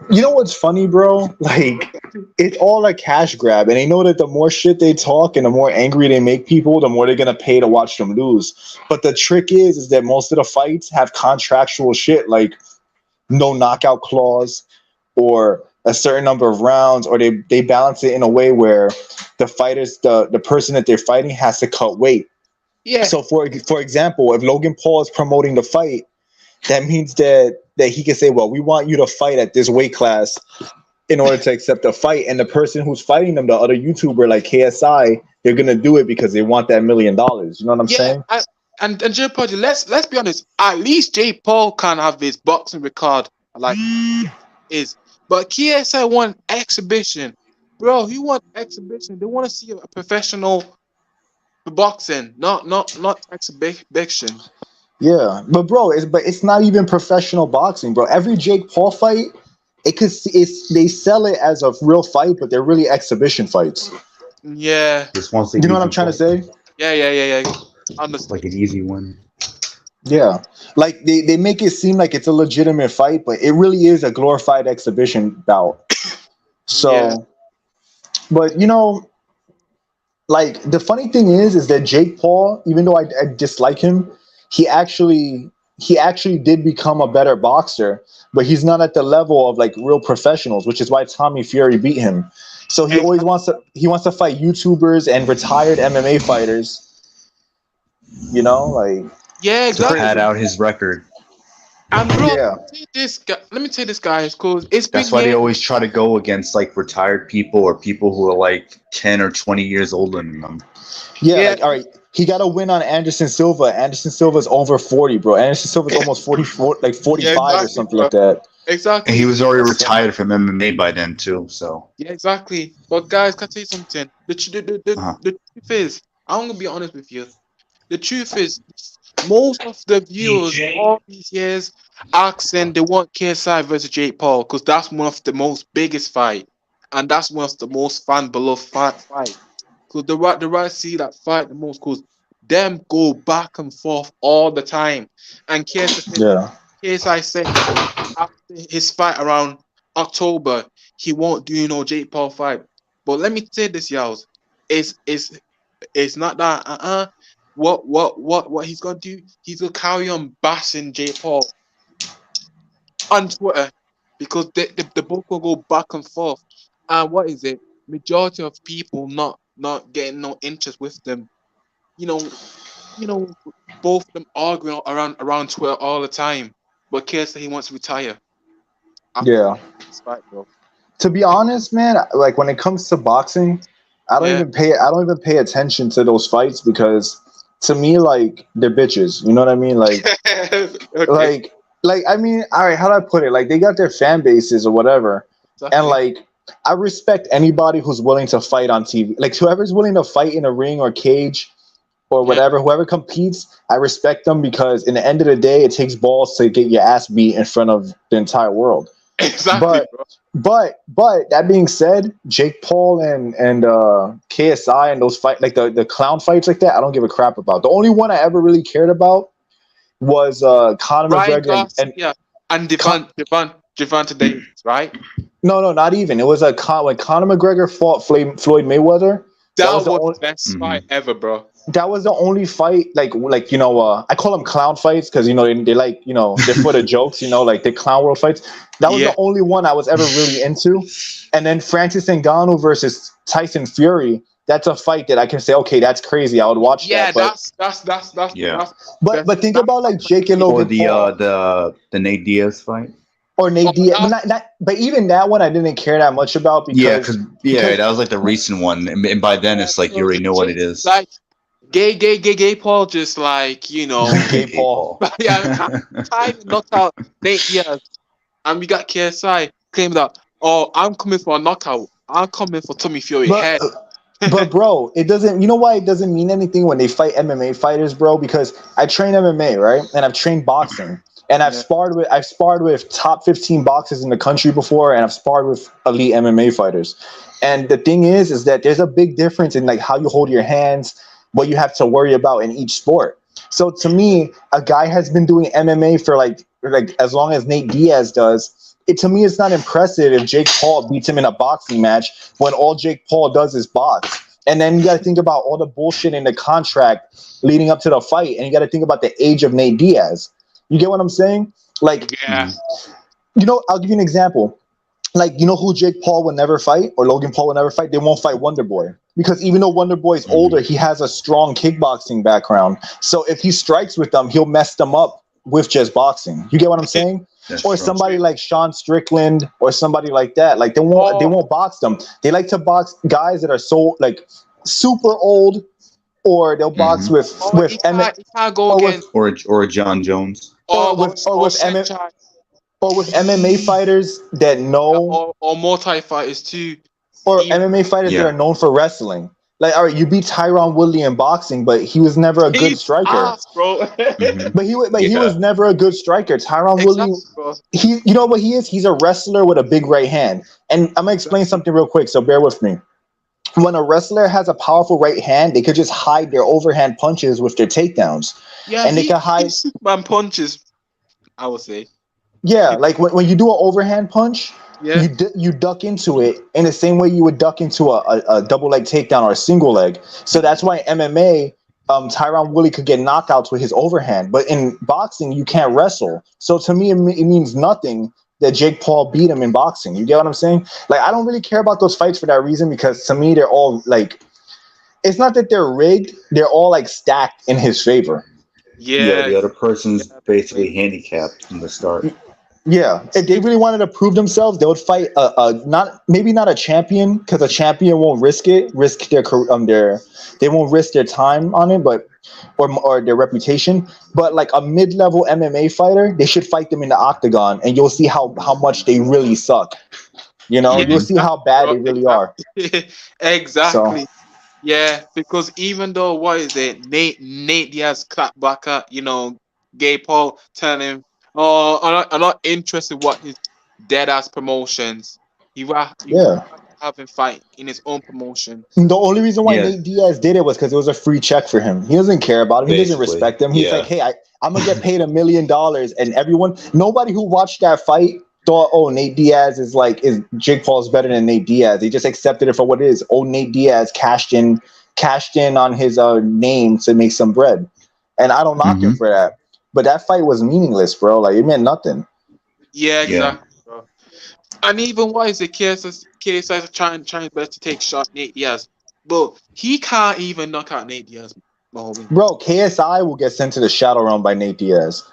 you know what's funny, bro? Like, it's all a cash grab, and they know that the more shit they talk and the more angry they make people, the more they're gonna pay to watch them lose. But the trick is that most of the fights have contractual shit like no knockout clause or a certain number of rounds, or they balance it in a way where the person that they're fighting has to cut weight. Yeah, So for example, if Logan Paul is promoting the fight, that means that he can say, well, we want you to fight at this weight class in order to accept the fight. And the person who's fighting them, the other YouTuber like KSI, they're gonna do it because they want that $1 million. You know what I'm yeah. saying? And Jay Party. Let's be honest. At least Jay Paul can have his boxing record like is, but KSI want exhibition, bro. He want exhibition. They want to see a professional boxing, not exhibition. Yeah, but bro, it's not even professional boxing, bro. Every Jake Paul fight, they sell it as a real fight, but they're really exhibition fights. Yeah, Just wants the You know what easy I'm trying to fight, say? yeah. like Understood. an easy one. Yeah, like they make it seem like it's a legitimate fight, but it really is a glorified exhibition bout. Yeah, So, but like the funny thing is that Jake Paul, even though I dislike him, he actually he actually did become a better boxer, but he's not at the level of like real professionals, which is why Tommy Fury beat him. So exactly. he wants to fight YouTubers and retired MMA fighters. Like Yeah, it's To exactly. pad crazy. out his record. And bro, Yeah, let me tell this guys, cause it's been That's why they here. always try to go against like retired people or people who are like 10 or 20 years older than them. yeah. Yeah, Like all right, he got a win on Anderson Silva. Anderson Silva's over 40, bro. Anderson Silva's almost 44, like yeah, 45 or exactly, something bro. like that. And he Exactly. was already retired from MMA by then too. So Yeah, exactly. But guys, can I tell you something? uh, The truth is, I'm gonna be honest with you. The truth is, most of the viewers all these years asking they want KSI versus Jake Paul because that's one of the most biggest fight, and that's one of the most fan beloved fight. Because the right see that fight the most because them go back and forth all the time. And Yeah, KSI said after his fight around October, he won't do no Jake Paul fight. But let me say this, y'all. It's not that what he's gonna do, he's gonna carry on bashing Jake Paul on Twitter because they both gonna go back and forth. And what is it? Majority of people not getting no interest with them. You know, you know, both of them arguing around Twitter all the time. But Kier said he wants to retire after yeah. this fight, bro. To be honest, man, like when it comes to boxing, Yeah. I don't even pay attention to those fights because to me, like they're bitches. You know what I mean? Okay. Like, I mean, all right. How do I put it? Like they got their fan bases or whatever, and Exactly. like I respect anybody who's willing to fight on TV. Like whoever's willing to fight in a ring or cage or Yeah. whatever, whoever competes, I respect them because in the end of the day, it takes balls to get your ass beat in front of the entire world. Exactly, But bro. that being said, Jake Paul and KSI and those fight like the clown fights like that, I don't give a crap about. The only one I ever really cared about was Conor Ryan McGregor Garcia, yeah, and Con- Devonta Davis, right? no, not even. It was when Conor McGregor fought Floyd Mayweather. That was That the was only. the best Mhm. fight ever, bro. That was the only fight, like I call them clown fights because they like they're for the jokes, like the clown world fights. That was the Yeah, only one I was ever really into. And then Francis Ngannou versus Tyson Fury. That's a fight that I can say, okay, that's crazy. I would watch yeah, that. But Yeah. best. think about like Jake and Or Logan Paul the Nate Diaz fight. or Oh, Nate Diaz, but that, but even that one I didn't care that much about Yeah, because that was like the recent one, and by then yeah, it's like you because already know what it is. Like gay Paul, just like Gay Gay Paul. Paul. yeah, time knocked out Nate Diaz, and we got KSI claiming that, oh, I'm coming for a knockout. I'm coming for Tommy Fury But head. But bro, it doesn't. You know why it doesn't mean anything when they fight MMA fighters, bro? Because I train MMA, right, and I've trained boxing, and Yeah, I've sparred with top 15 boxers in the country before, and I've sparred with elite MMA fighters. And the thing is that there's a big difference in like how you hold your hands, what you have to worry about in each sport. So to me, a guy has been doing MMA for like as long as Nate Diaz does. To me, it's not impressive if Jake Paul beats him in a boxing match when all Jake Paul does is box. And then you got to think about all the bullshit in the contract leading up to the fight, and you got to think about the age of Nate Diaz. You get what I'm saying? Like, yeah, I'll give you an example. Like, who Jake Paul would never fight or Logan Paul would never fight? They won't fight Wonder Boy because even though Wonder Boy is older, he has a strong kickboxing background. So if he strikes with them, he'll mess them up with just boxing. You get what I'm saying? That's Or true. somebody like Sean Strickland or somebody like that. Like they won't box them. They like to box guys that are so like super old, or they'll box with or he can't go or against with or John Jones. or Sanchez, or with MMA fighters that know or multi-fighters too. or Even MMA fighters that Yeah. are known for wrestling. Like, all right, you beat Tyron Woodley in boxing, but he was never a good he's striker. ass, bro. Mhm. But he was never a good striker. Tyron Woodley, Exactly, bro. you know what he is? He's a wrestler with a big right hand. And I'm gonna explain something real quick, so bear with me. When a wrestler has a powerful right hand, they could just hide their overhand punches with their takedowns, Yeah, and they can hide. Superman punches, I would say. Yeah, like when you do an overhand punch, Yeah, you duck into it in the same way you would duck into a double leg takedown or a single leg. So that's why MMA, Tyron Woodley could get knockouts with his overhand, but in boxing you can't wrestle. So to me, it means nothing that Jake Paul beat him in boxing. You get what I'm saying? Like, I don't really care about those fights for that reason because to me they're all like, it's not that they're rigged; they're all like stacked in his favor. Yeah, yeah, the other person's yeah, basically handicapped from the start. Yeah, if they really wanted to prove themselves, they would fight not a champion because a champion won't risk they won't risk their time on it, but or their reputation. But like a mid-level MMA fighter, they should fight them in the octagon, and you'll see how much they really suck. yeah, You'll see how bad bro, they really are. So exactly. Yeah, because even though what is it, Nate Diaz clapped back at Gay Paul telling him, "Oh, I'm not interested what his dead ass promotions. He yeah. have him fight in his own promotion." The only reason why Yeah, Nate Diaz did it was because it was a free check for him. He doesn't care about him. He doesn't basically. respect him. He's Yeah. like, hey, I'm gonna get paid $1 million, and nobody who watched that fight thought, oh, Nate Diaz is Jake Paul's better than Nate Diaz. They just accepted it for what it is. Oh, Nate Diaz cashed in on his name to make some bread, and I don't knock him for that. But that fight was meaningless, bro. Like, it meant nothing. Yeah, Yeah. exactly, bro. And even what is it, KSI is trying his best to take shot Nate Diaz, but he can't even knock out Nate Diaz, homie. Bro, KSI will get sent to the shadow realm by Nate Diaz.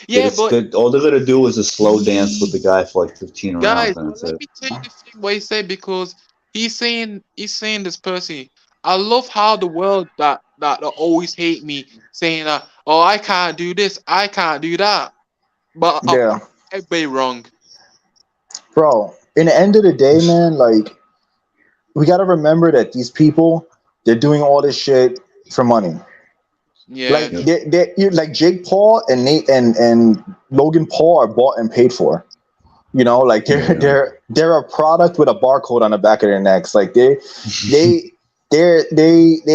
Yeah, but All they're gonna do is a slow dance with the guy for like 15 guys, rounds, and that's let it. me tell you the thing what he said, because he's saying this person. I love how the world that always hate me saying that, oh, I can't do this, I can't do that, but Yeah. everybody wrong. Bro, in the end of the day, man, like, we got to remember that these people, they're doing all this shit for money. Yeah, Like, like Jake Paul and Nate and Logan Paul are bought and paid for. Like they're a product with a barcode on the back of their necks. Like they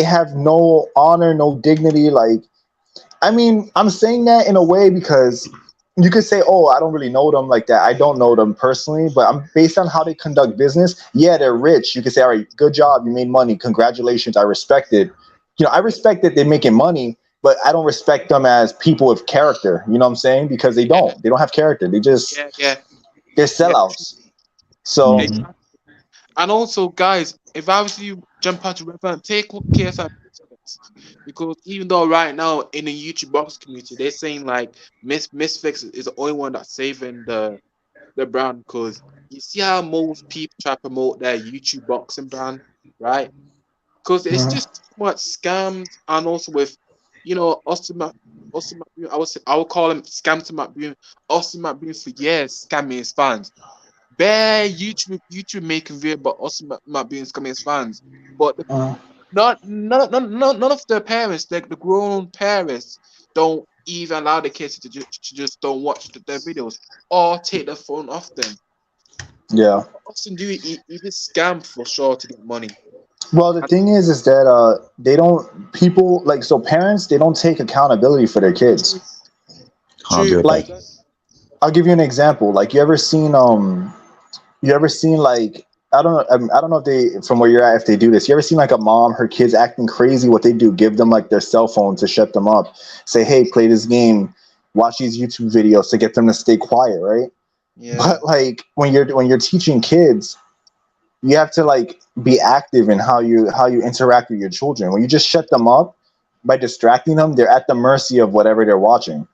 have no honor, no dignity. Like, I mean, I'm saying that in a way because you could say, "Oh, I don't really know them like that. I don't know them personally," but I'm based on how they conduct business. Yeah, they're rich. You could say, "All right, good job. You made money. Congratulations. I respect it." I respect that they're making money, but I don't respect them as people with character. You know what I'm saying? Because they Yeah, don't. They don't have character. yeah, yeah, They're yeah. sellouts. So Mhm. Exactly. And also, guys, if I was you, jump out to rep, take what KSI Misfits. Because even though right now in the YouTube box community, they're saying like Misfits is the only one that's saving the brand. Because you see how most people try to promote their YouTube boxing brand, right? Because it's mhm. just too much scams, and also with, Austin McBoone, I would call him Scam to McBoone. Austin McBoone for years scamming his fans. Bare YouTube making video, but Austin McBoone scamming his fans. But Uh, none of the parents, like the grown parents, don't even allow the kids to just don't watch their videos or take their phone off them. yeah. Austin do he did scam for sure to get money. Well, the And thing is that they don't people like so parents they don't take accountability for their kids. true, I'll be true, right back. Like I'll give you an example. Like you ever seen like I don't know if they from where you're at if they do this. You ever seen like a mom her kids acting crazy? What they do? Give them like their cell phone to shut them up. Say, hey, play this game, watch these YouTube videos to get them to stay quiet, right? yeah, But like when you're teaching kids, you have to like be active in how you interact with your children. When you just shut them up by distracting them, they're at the mercy of whatever they're watching.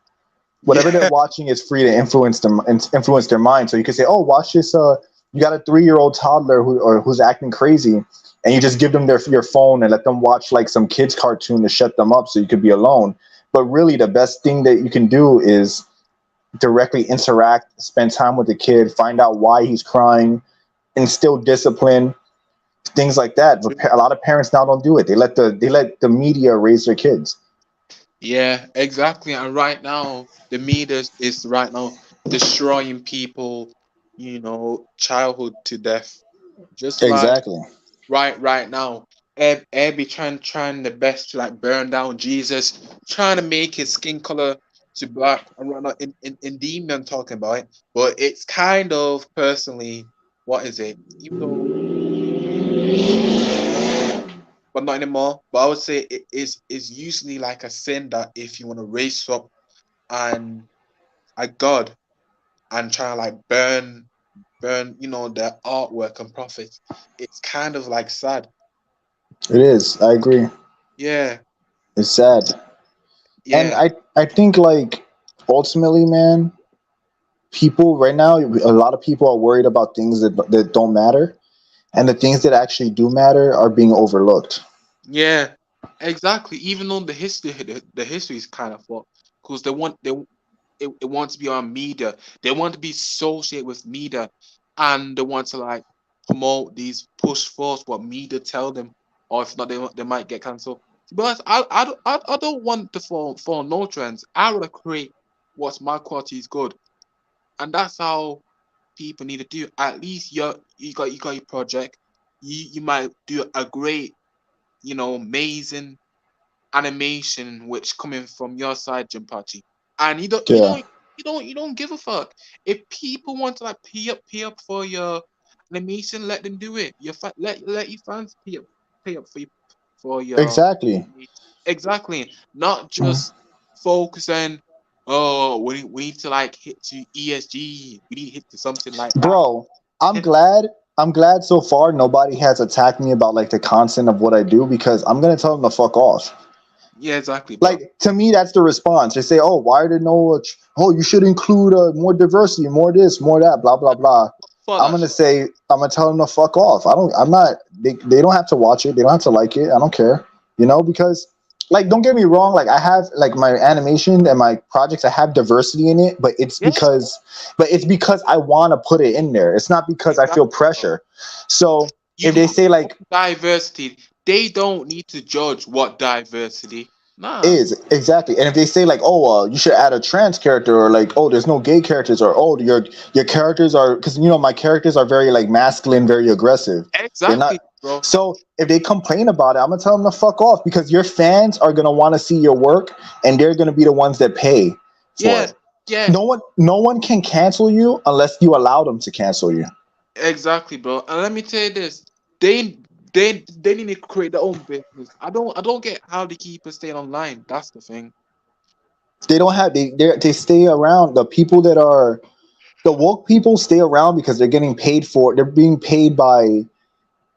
Whatever they're yeah, watching is free to influence their mind. So you can say, "Oh, watch this. You got a 3 year old toddler who's acting crazy," and you just give them your phone and let them watch like some kids cartoon to shut them up, so you could be alone. But really, the best thing that you can do is directly interact, spend time with the kid, find out why he's crying, instill discipline, things like that. But true. a lot of parents now don't do it. They let the media raise their kids. Yeah, exactly. And right now, the media is right now destroying people, childhood to death. Just like Exactly. right now, Ed be trying the best to like burn down Jesus, trying to make his skin color to black and right now in Demon talking about it. But it's kind of personally, what is it? Even though but not anymore. But I would say it is usually like a sin that if you want to raise up and a god and try to like burn their artwork and profits, it's kind of like sad. It is. I agree. Yeah, It's sad. And yeah, I think like ultimately, man, people right now, a lot of people are worried about things that don't matter, and the things that actually do matter are being overlooked. yeah, exactly. Even though the history is kind of fucked because it wants to be on media. They want to be associated with media, and they want to like promote these push force what media tell them, or if not, they might get cancelled. To be honest, I don't want to follow no trends. I want to create what's my quality is good, and that's how people need to do. At least you got your project. You might do a great, amazing animation which coming from your side, Jimpachi. And Yeah, you don't give a fuck. If people want to like pay up for your animation, let them do it. Let your fans pay up for your exactly. animation. Exactly. Not Mm. just focus on we need to like hit to ESG. We need to hit to something like that. Bro, I'm glad. I'm glad so far nobody has attacked me about like the content of what I do because I'm gonna tell them to fuck off. Yeah, exactly, bro. Like to me, that's the response. They say, "Oh, why are there no? Oh, you should include more diversity, more this, more that, blah blah blah." For I'm that gonna shit. say, I'm gonna tell them to fuck off. I don't. I'm not. They don't have to watch it. They don't have to like it. I don't care. Because like, don't get me wrong. Like, I have like my animation and my projects. I have diversity in it, but Yeah, it's because I want to put it in there. It's not because I feel exactly, bro. pressure. So You if they can say like diversity. They don't need to judge what diversity. Nah. is exactly, and if they say like, oh, you should add a trans character, or like, oh, there's no gay characters, or oh, your characters are because my characters are very like masculine, very aggressive. They're not. Exactly. bro. So if they complain about it, I'm gonna tell them to fuck off because your fans are gonna want to see your work, and they're gonna be the ones that pay for Yeah, it. yeah, No one can cancel you unless you allow them to cancel you. exactly, bro. And let me tell you this: they they need to create their own business. I don't get how they keep it staying online. That's the thing. They don't have they stay around. The people that are the woke people stay around because they're getting paid for. They're being paid by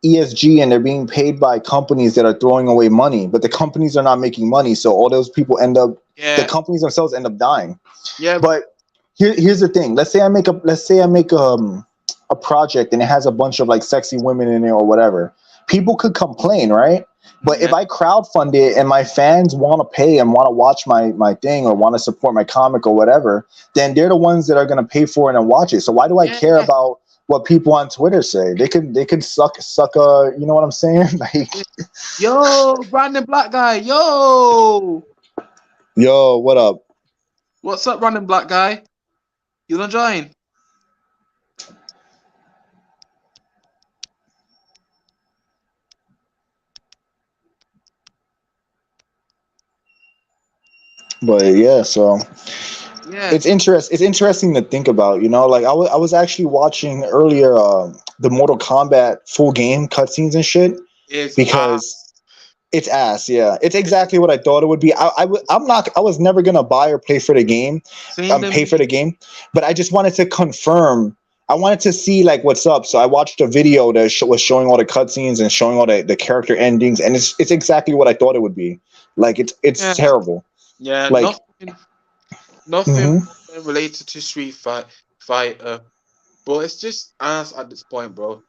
ESG and they're being paid by companies that are throwing away money, but the companies are not making money. So all those people end up, the Yeah, companies themselves end up dying. yeah, But here's the thing. Let's say I make a project and it has a bunch of like sexy women in it or whatever. People could complain, right? But if yeah, I crowdfund it and my fans want to pay and want to watch my thing or want to support my comic or whatever, then they're the ones that are going to pay for it and watch it. So why do I care yeah. about what people on Twitter say? They can suck you know what I'm saying? Like, Yeah. Yo, Brandon Black guy. Yo, yo, what up? what's up, Brandon Black guy? You wanna join? But yeah, so Yeah. it's interesting to think about, you know, like I was actually watching earlier the Mortal Kombat full game cutscenes and shit It's because it's ass. Yeah, it's exactly what I thought it would be. I'm not, I was never gonna buy or play for the game, same to pay for me. the game, but I just wanted to confirm. I wanted to see like what's up, so I watched a video that was showing all the cutscenes and showing all the character endings, and it's exactly what I thought it would be. Like it's Yeah, terrible. yeah. Like, Nothing mhm. related to Fighter, but it's just ass at this point, bro.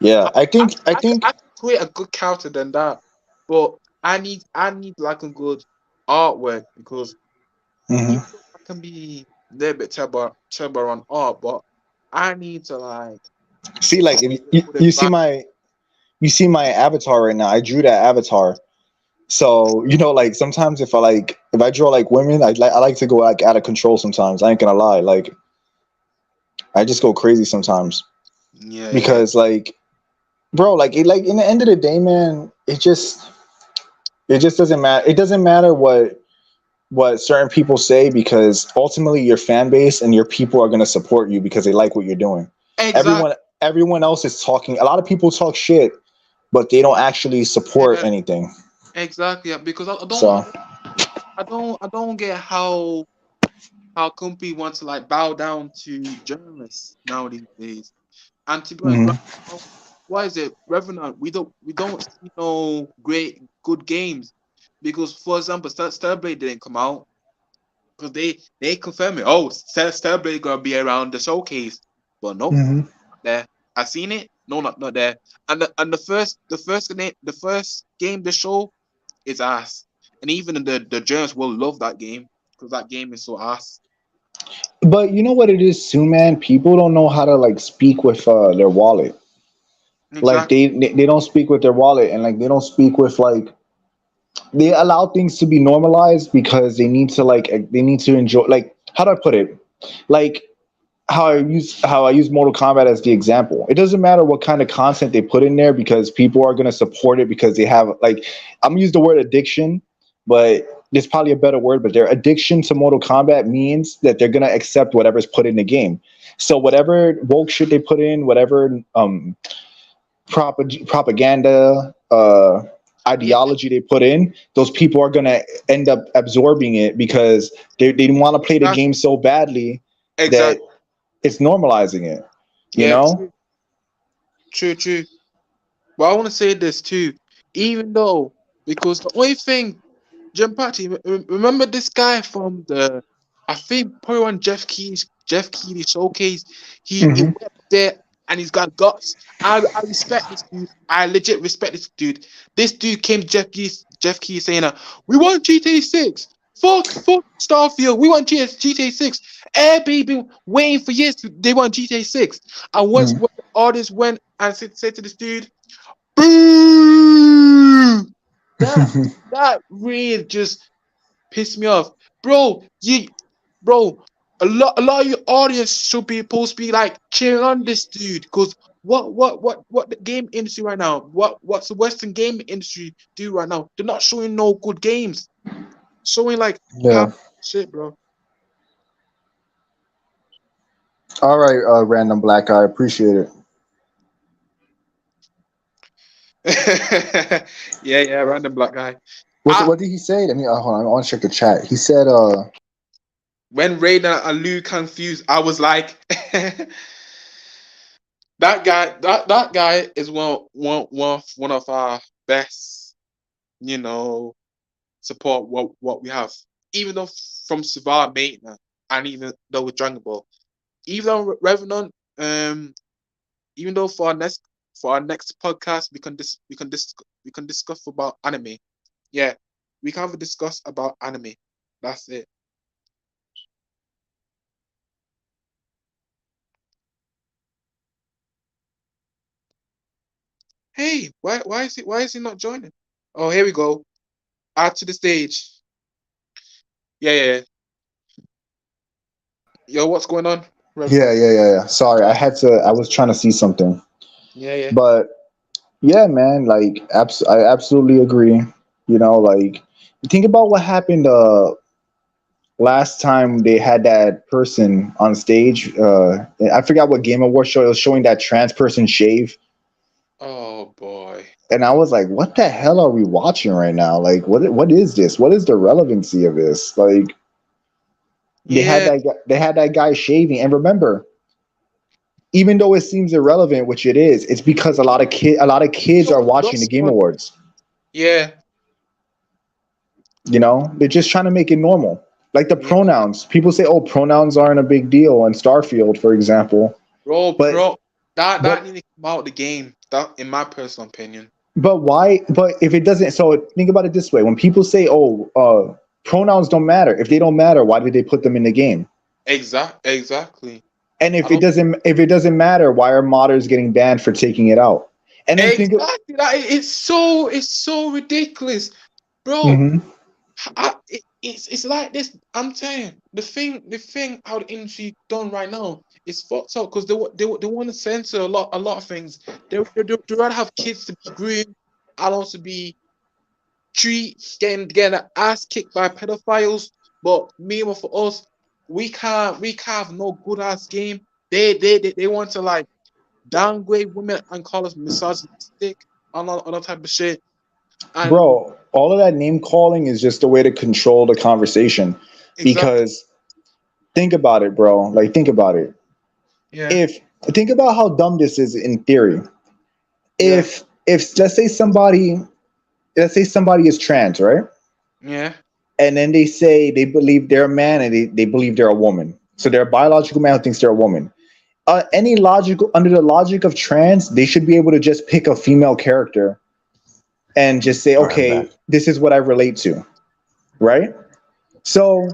Yeah, I, I think. I could create a good counter than that, but I need like a good artwork because even Mhm. though I can be a little bit terrible on art, but I need to like See, like if put it back. you see my avatar right now. I drew that avatar. So you know, like sometimes if I draw like women, I like to go like out of control. Sometimes I ain't gonna lie. Like I just go crazy sometimes Yeah, yeah, because like, bro, like in the end of the day, man, it just doesn't matter. It doesn't matter what certain people say because ultimately your fan base and your people are gonna support you because they like what you're doing. exactly. Everyone else is talking. A lot of people talk shit, but they don't actually support Yeah, anything. exactly. Yeah, because So. I don't get how company wants to like bow down to journalists nowadays. And to be honest, right Mhm. now, why is it Revenant? We don't see no great good games because, for example, Stellarblade didn't come out because they confirmed it. Oh, Stellarblade gonna be around the showcase, but nope, Mhm. not there. I seen it. No, not there. And the first game the show is ass, and even the journalists will love that game because that game is so ass. But you know what it is too, man. People don't know how to like speak with their wallet. Like Exactly. they don't speak with their wallet, and like they don't speak with like they allow things to be normalized because they need to enjoy. Like how do I put it? Like how I use Mortal Kombat as the example. It doesn't matter what kind of content they put in there because people are gonna support it because they have like I'm gonna use the word addiction, but there's probably a better word, but their addiction to Mortal Kombat means that they're gonna accept whatever's put in the game. So whatever woke shit they put in, whatever propaganda Yeah, ideology they put in, those people are gonna end up absorbing it because they want to play the exactly. game so badly that Exactly. it's normalizing it, you Yeah, know? true. But I want to say this too, even though because the only thing, Jim Patty, remember this guy from the, I think probably on Jeff Keighley showcase. He Hmm. went up there and he's got guts. I respect this dude. I legit respect this dude. This dude came to Jeff Keighley saying, "We want GTA 6. Fuck Starfield. We want GTA 6. Everybody been waiting for years. They want GTA 6." And once Hmm. when the artist went and said to this dude, "Boo!" That that really just pissed me off, bro. Bro. a lot of your audience should be supposed to be like cheering on this dude because what the game industry right now? What's the Western gaming industry do right now? They're not showing no good games, showing like half Yeah. shit, bro. All right, random black guy. Appreciate it. Yeah, random black guy. What I what did he say? Let me hold on. I want to check the chat. He said, When Raiden and Liu confused, I was like, that guy is one of our best, you know, support what we have. Even though from Savard Maintenance and even though with Dragon Ball, even though Revenant, even though for our next podcast we can discuss about anime. Yeah, we can have a discuss about anime. That's it. Hey, why is he not joining? Oh, here we go. Add to the stage. Yeah, yeah, yeah. Yo, what's going on, yeah, Revenant? yeah, yeah, yeah. Sorry, I was trying to see something. Yeah, yeah. But yeah, man, like, I absolutely agree. Like, think about what happened last time they had that person on stage. I forgot what Game Award show it was showing that trans person shave. Oh boy. And I was like, what the hell are we watching right now? Like, what is this? What is the relevancy of this? Like, Yeah. they had that guy shaving. And remember, even though it seems irrelevant, which it is, it's because a lot of kids are watching the That's Game what. Awards. Yeah. They're just trying to make it normal. Like the Yeah. pronouns. People say, "Oh, pronouns aren't a big deal" in Starfield, for example. But Bro. That but need to come out of the game. That, in my personal opinion. but why? But if it doesn't, so think about it this way: when people say, "Oh, pronouns don't matter," if they don't matter, why did they put them in the game? Exactly. And I don't. if it doesn't matter, why are modders getting banned for taking it out? And then think of, Exactly. It's so ridiculous, bro. hmm It's like this. I'm telling you, the thing how the industry done right now is fucked up because they want to censor a lot of things. They rather have kids to be groomed and also be getting their ass kicked by pedophiles. But meanwhile for us, we can't have no good ass game. They want to like downgrade women and call us misogynistic on all that type of shit. And bro, all of that name calling is just a way to control the conversation. exactly, Because think about it, bro. Like, think about it. yeah, If think about how dumb this is in theory. yeah, If let's say somebody is trans, right? yeah, And then they say they believe they're a man and they believe they're a woman. So they're a biological man who thinks they're a woman. Any logical under the logic of trans, they should be able to just pick a female character and just say, All right, I'm back. okay, this is what I relate to, right? So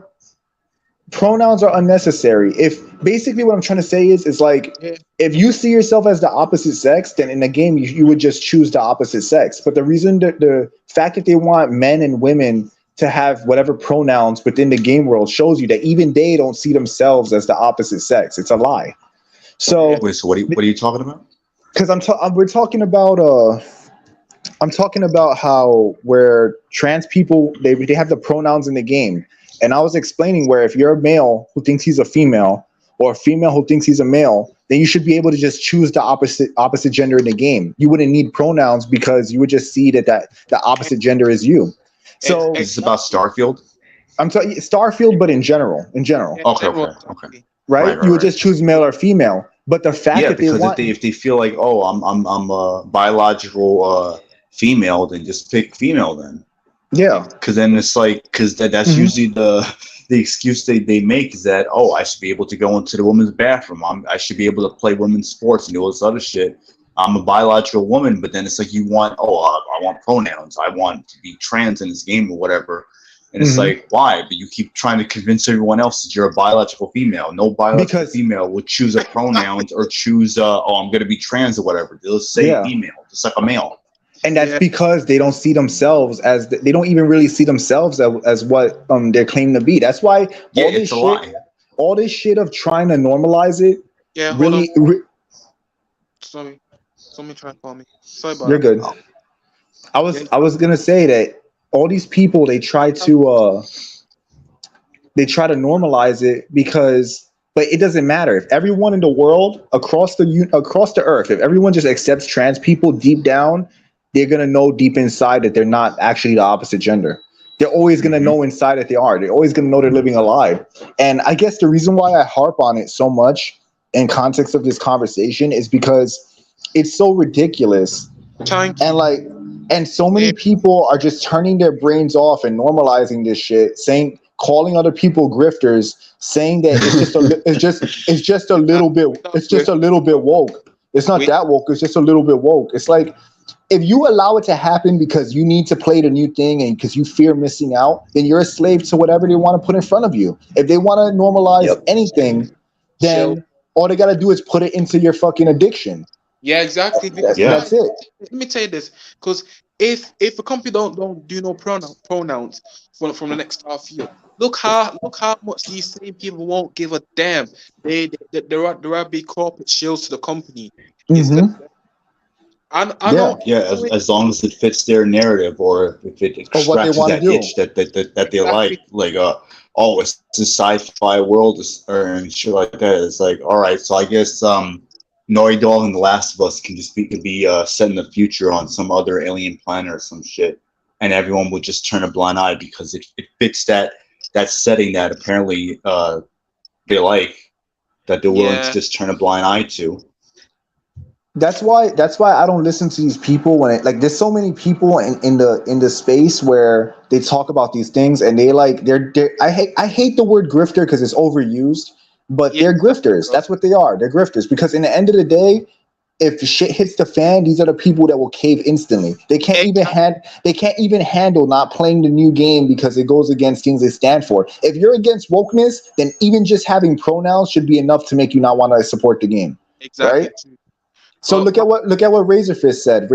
pronouns are unnecessary. If basically what I'm trying to say is like, yeah, if you see yourself as the opposite sex, then in the game you would just choose the opposite sex. But the reason that the fact that they want men and women to have whatever pronouns within the game world shows you that even they don't see themselves as the opposite sex. It's a lie. yeah, So Wait, so what are you talking about? because we're talking about I'm talking about how where trans people they have the pronouns in the game, and I was explaining where if you're a male who thinks he's a female or a female who thinks he's a male, then you should be able to just choose the opposite gender in the game. You wouldn't need pronouns because you would just see that the opposite gender is you. So Is this about exactly. Starfield? I'm talking Starfield, but in general, Yeah, Okay, general, okay, okay. exactly. right? Right, You right, would right. just choose male or female. But the fact Yeah, that they because if want, they feel like, oh, I'm a biological female, then just pick female then. yeah. Because then it's like, because that's Mhm. usually the excuse they make is that, oh, I should be able to go into the women's bathroom. I should be able to play women's sports and do all this other shit. I'm a biological woman, but then it's like you want, oh, I want pronouns. I want to be trans in this game or whatever. And it's Mhm. like, why? But you keep trying to convince everyone else that you're a biological female. No biological Because female would choose a pronouns or choose, oh, I'm going to be trans or whatever. They'll say yeah. female, just like a male. And that's Yeah, because they don't see themselves as they don't even really see themselves as what they're claiming to be. That's why Yeah, all this it's a shit, lie. all this shit of trying to normalize it Yeah, hold on. really, Sorry. Somebody try to call me. Sorry about you're that. good. I Yeah. was gonna say that all these people they try to normalize it because, but it doesn't matter if everyone in the world across the earth, if everyone just accepts trans people deep down, they're gonna know deep inside that they're not actually the opposite gender. They're always gonna Mhm. know inside that they are. They're always gonna know they're living a lie. And I guess the reason why I harp on it so much in context of this conversation is because it's so ridiculous Thank and you. like and so Yeah, many people are just turning their brains off and normalizing this shit, saying, calling other people grifters, saying that it's just a nah, little bit, we're not it's just with a little bit woke. It's not with that woke, it's just a little bit woke. It's like, if you allow it to happen because you need to play the new thing and because you fear missing out, then you're a slave to whatever they want to put in front of you. If they want to normalize Yep. anything, chill. then all they got to do is put it into your fucking addiction. Yeah, exactly. Because Yeah. That's it. let me tell you this, because if a company don't do no pronouns from the next half year, look how much these same people won't give a damn. There are big corporate shells to the company. Instead, Hmm. I Yeah. know Yeah, as long as it fits their narrative, or if it Or what they scratches want to that do. itch that they exactly. like, oh, it's a sci-fi world or and shit like that. It's like, all right, so I guess Naughty Dog and The Last of Us can just be set in the future on some other alien planet or some shit, and everyone would just turn a blind eye because it fits that setting that apparently they like, that they're willing to Yeah, just turn a blind eye to. That's why I don't listen to these people when it, like, there's so many people in the space where they talk about these things and they like they're I hate the word grifter because it's overused, but yeah, they're exactly, grifters. bro. That's what they are. They're grifters because in the end of the day, if shit hits the fan, these are the people that will cave instantly. Exactly. They can't even handle not playing the new game because it goes against things they stand for. If you're against wokeness, then even just having pronouns should be enough to make you not want to support the game, Exactly right? true. So But look at what Razorfist said.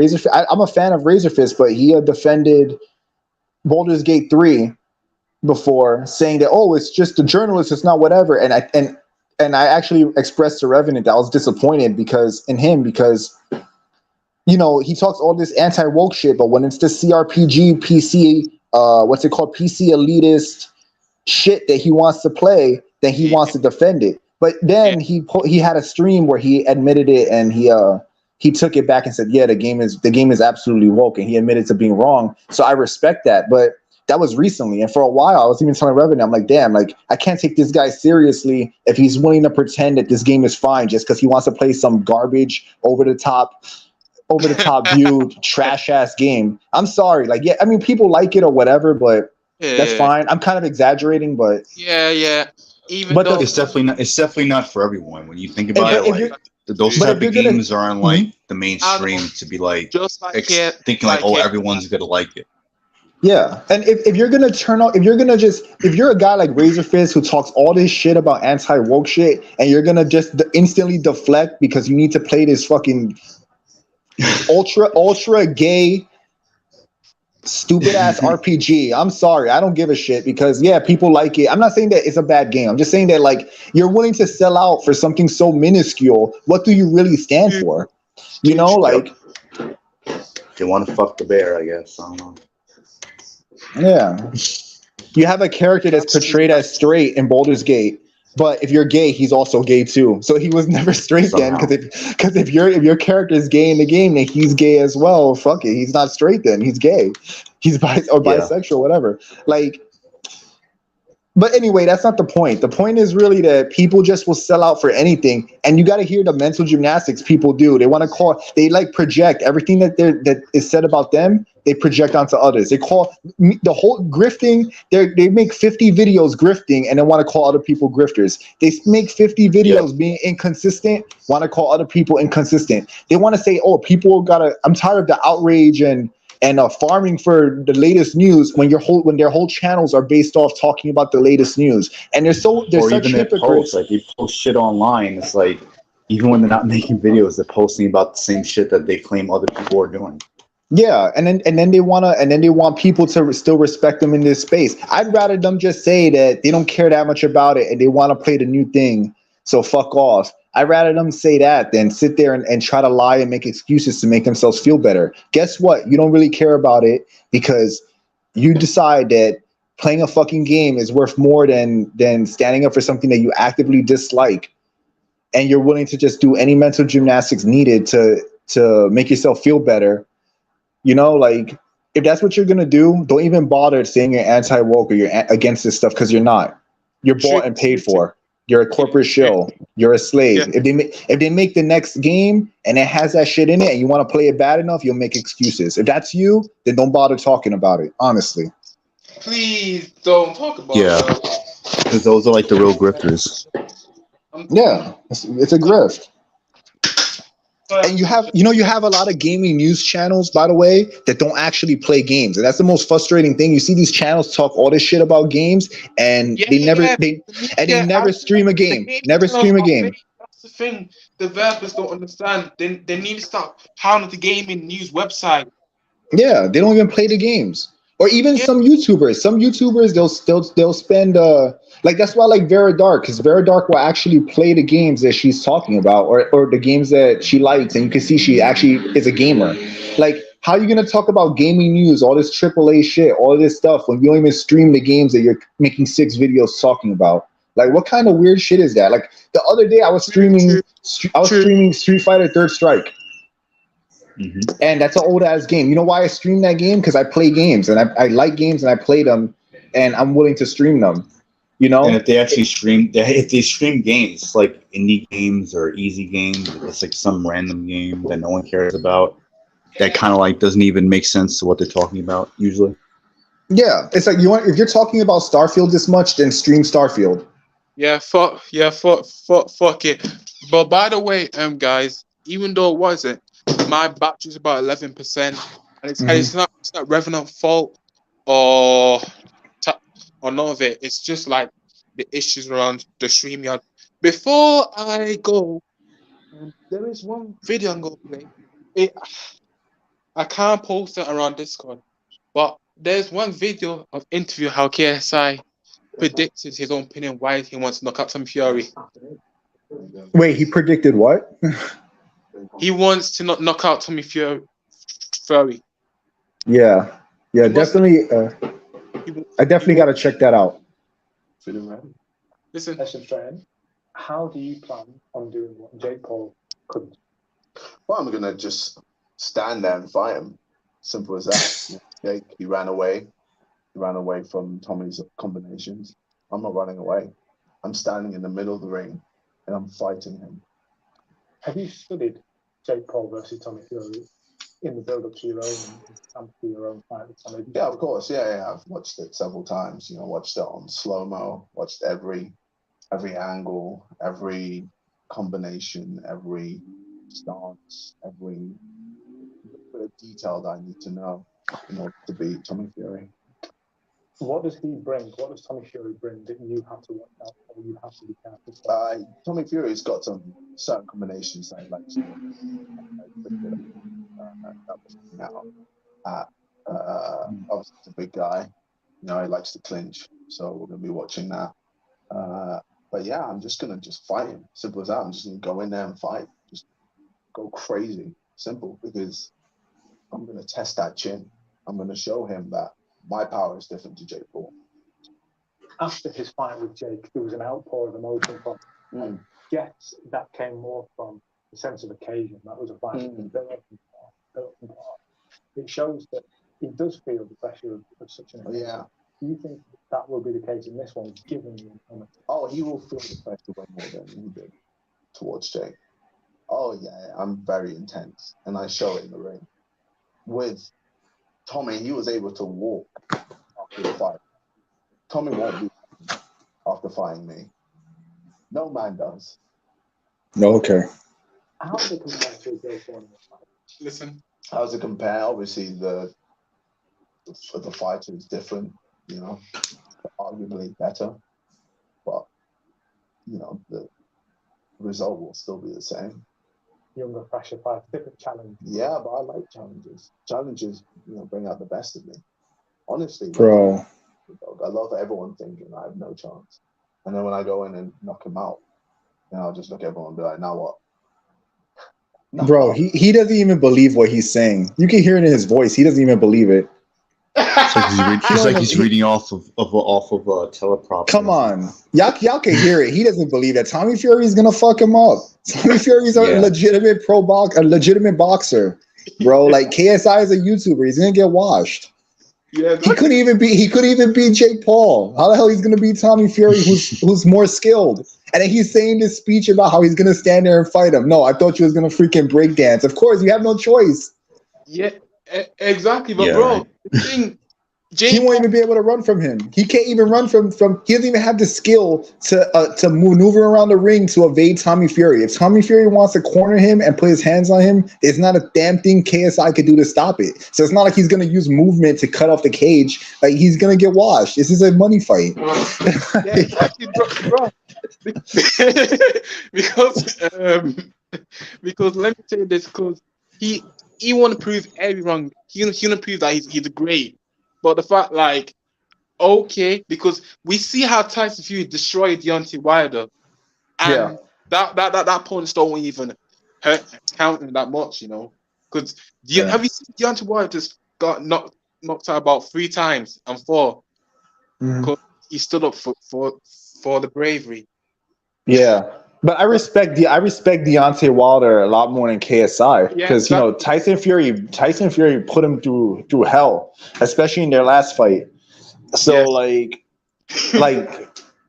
I'm a fan of Razorfist, but he defended Baldur's Gate 3 before, saying that, oh, it's just a journalist, it's not whatever. And I actually expressed to Revenant that I was disappointed because he talks all this anti woke shit, but when it's the CRPG PC, what's it called, PC elitist shit that he wants to play, then he yeah, wants to defend it. But yeah, then he had a stream where he admitted it, and he took it back and said, yeah, the game is absolutely woke, and he admitted to being wrong. So I respect that, but that was recently, and for a while I was even telling Revenant, I'm like, damn, like, I can't take this guy seriously if he's willing to pretend that this game is fine just because he wants to play some garbage over the top view trash ass game. I'm sorry, like, yeah, I mean, people like it or whatever, but that's yeah, fine. I'm kind of exaggerating, but yeah, yeah. Even but though, the It's definitely not for everyone. When you think about but it, if like you're those but if type you're of gonna games aren't like Mhm. the I mainstream know, to be like just thinking like, like oh, KSI. everyone's gonna like it. Yeah, and if you're gonna turn on, if you're a guy like Razorfist who talks all this shit about anti woke shit, and you're gonna just instantly deflect because you need to play this fucking ultra gay stupid ass RPG. I'm sorry, I don't give a shit because, yeah, people like it. I'm not saying that it's a bad game. I'm just saying that, like, you're willing to sell out for something so minuscule. What do you really stand Dude, for? dude, Yep. Like, They want to fuck the bear, I guess. I don't know. yeah, you have a character that's that's true. portrayed as That's straight in Baldur's Gate, but if you're gay, he's also gay too. So he was never straight then, Somehow. because if your character is gay in the game, then he's gay as well. Fuck it, he's not straight then. He's gay. He's Yeah. bisexual, whatever. Like, but anyway, that's not the point. The point is really that people just will sell out for anything, and you got to hear the mental gymnastics people do. They like project everything that is said about them. They project onto others. They call the whole grifting. They make 50 videos grifting, and then want to call other people grifters. They make 50 Yep. videos being inconsistent, want to call other people inconsistent. They want to say, "Oh, people gotta." I'm tired of the outrage and farming for the latest news when their whole channels are based off talking about the latest news, and they're Or even such their posts, hypocrites. like they post shit online. It's like even when they're not making videos, they're posting about the same shit that they claim other people are doing. Yeah, and then they want people to still respect them in this space. I'd rather them just say that they don't care that much about it and they want to play the new thing. So fuck off. I'd rather them say that than sit there and try to lie and make excuses to make themselves feel better. Guess what? You don't really care about it because you decide that playing a fucking game is worth more than standing up for something that you actively dislike, and you're willing to just do any mental gymnastics needed to make yourself feel better. Like, if that's what you're gonna do, don't even bother saying you're anti-woke or you're against this stuff, because you're not. You're True, bought and true, paid true. for. You're a corporate Yeah, shill. You're a yeah. slave. If they make the next game and it has that shit in it and you want to play it bad enough, you'll make excuses. If that's you, then don't bother talking about it. Honestly. Please don't talk about it, Yeah, bro. because those are like the real grifters. I'm telling you. Yeah, it's a grift. And you Um, have you have a lot of gaming news channels, by the way, that don't actually play games, and that's the most frustrating thing. You see these channels talk all this shit about games, and yeah, they never the they media never and stream a the game, gaming never channels stream a are game. fake. That's the thing. Developers don't understand. They need to stop pounding the gaming news website. Yeah, they don't even play the games. Or even Yeah, some YouTubers, they'll spend like, that's why I like Vera Dark, because Vera Dark will actually play the games that she's talking about, or the games that she likes, and you can see she actually is a gamer. Like, how are you gonna talk about gaming news, all this AAA shit, all this stuff, when you don't even stream the games that you're making 6 videos talking about? Like, what kind of weird shit is that? Like, the other day true, true, I was true. streaming Street Fighter Third Strike, Hmm. and that's an old ass game. You know why I stream that game? Because I play games and I like games and I play them, and I'm willing to stream them. You And know? if they actually stream, if they stream games like indie games or easy games, it's like some random game that no one cares about. That kind of like doesn't even make sense to what they're talking about usually. Yeah. It's like, if you're talking about Starfield this much, then stream Starfield. Fuck it. But by the way, guys, even though it wasn't, my battery's about 11%, and Hmm. it's not Revenant fault or ta- or none of it. It's just like the issues around the StreamYard. Before I go, there is one video I'm gonna play. It I can't post it around Discord, but there's one video of interview how KSI predicted his own opinion why he wants to knock out Tommy Fury. Wait, he predicted what? He wants to not knock out Tommy Fury. Yeah. He Yeah, wants to. definitely. He, wa- I he definitely got wants. to check that out. Listen. Question friend, how do you plan on doing what Jake Paul couldn't? Well, I'm gonna just stand there and fight him. Simple as that. Jake, he ran away. He ran away from Tommy's combinations. I'm not running away. I'm standing in the middle of the ring and I'm fighting him. Have you studied Jake Paul versus Tommy Fury in the build-up to your own and to your own fight with Tommy? Yeah, of course. Yeah. I've watched it several times. Watched it on slow-mo, watched every angle, every combination, every stance, every bit of detail that I need to know in order to beat Tommy Fury. What does he bring? What does Tommy Fury bring that you have to watch out for? You have to be careful for? Tommy Fury's got some certain combinations that he likes to do. That was coming out at, obviously he's a big guy. He likes to clinch, so we're gonna be watching that. But yeah, I'm just gonna fight him. Simple as that. I'm just gonna go in there and fight. Just go crazy. Simple, because I'm gonna test that chin. I'm gonna show him that my power is different to Jake Paul. After his fight with Jake, there was an outpour of emotion from him. I guess that came more from the sense of occasion. That was a fight built up and fought. It shows that he does feel the pressure of such an occasion. Yeah. Do you think that will be the case in this one, given the opponent? Oh, he will feel the pressure way more than he did towards Jake. Oh yeah, I'm very intense, and I show it in the ring. With Tommy, he was able to walk after the fight. Tommy won't be after fighting me. No man does. Okay. How does it compare to Jake Paul in this fight? Listen. How does it compare? Obviously, the fighter is different. Arguably better, but the result will still be the same. younger, fresher fighter, different challenge. Yeah, but I like challenges. Challenges, bring out the best of me. Honestly, Bro. I love everyone thinking I have no chance. And then when I go in and knock him out, I'll just look at everyone and be like, now what? Bro, he doesn't even believe what he's saying. You can hear it in his voice. He doesn't even believe it. It's like he's reading off of teleprompter. Come on, y'all can hear it. He doesn't believe that Tommy Fury is gonna fuck him up. Tommy Fury's a legitimate a legitimate boxer, bro. Like KSI is a YouTuber. He's gonna get washed. Yeah, he couldn't even beat Jake Paul. How the hell he's gonna beat Tommy Fury, who's more skilled? And then he's saying this speech about how he's gonna stand there and fight him. No, I thought you was gonna freaking break dance. Of course, you have no choice. Yeah, exactly. But bro, the thing, he won't even be able to run from him. He can't even run from. He doesn't even have the skill to maneuver around the ring to evade Tommy Fury. If Tommy Fury wants to corner him and put his hands on him, it's not a damn thing KSI could do to stop it. So it's not like he's gonna use movement to cut off the cage. Like he's gonna get washed. This is a money fight. Yeah, exactly, bro. because let me say this, because he want to prove everyone. He want to prove that he's great. But the fact, like, okay, because we see how Tyson Fury destroyed Deontay Wilder, and that points don't even count him that much, Because have you seen Deontay Wilder just got knocked out about 3 times and 4 because he stood up for the bravery. Yeah. But I respect Deontay Wilder a lot more than KSI because Tyson Fury put him through hell, especially in their last fight. So like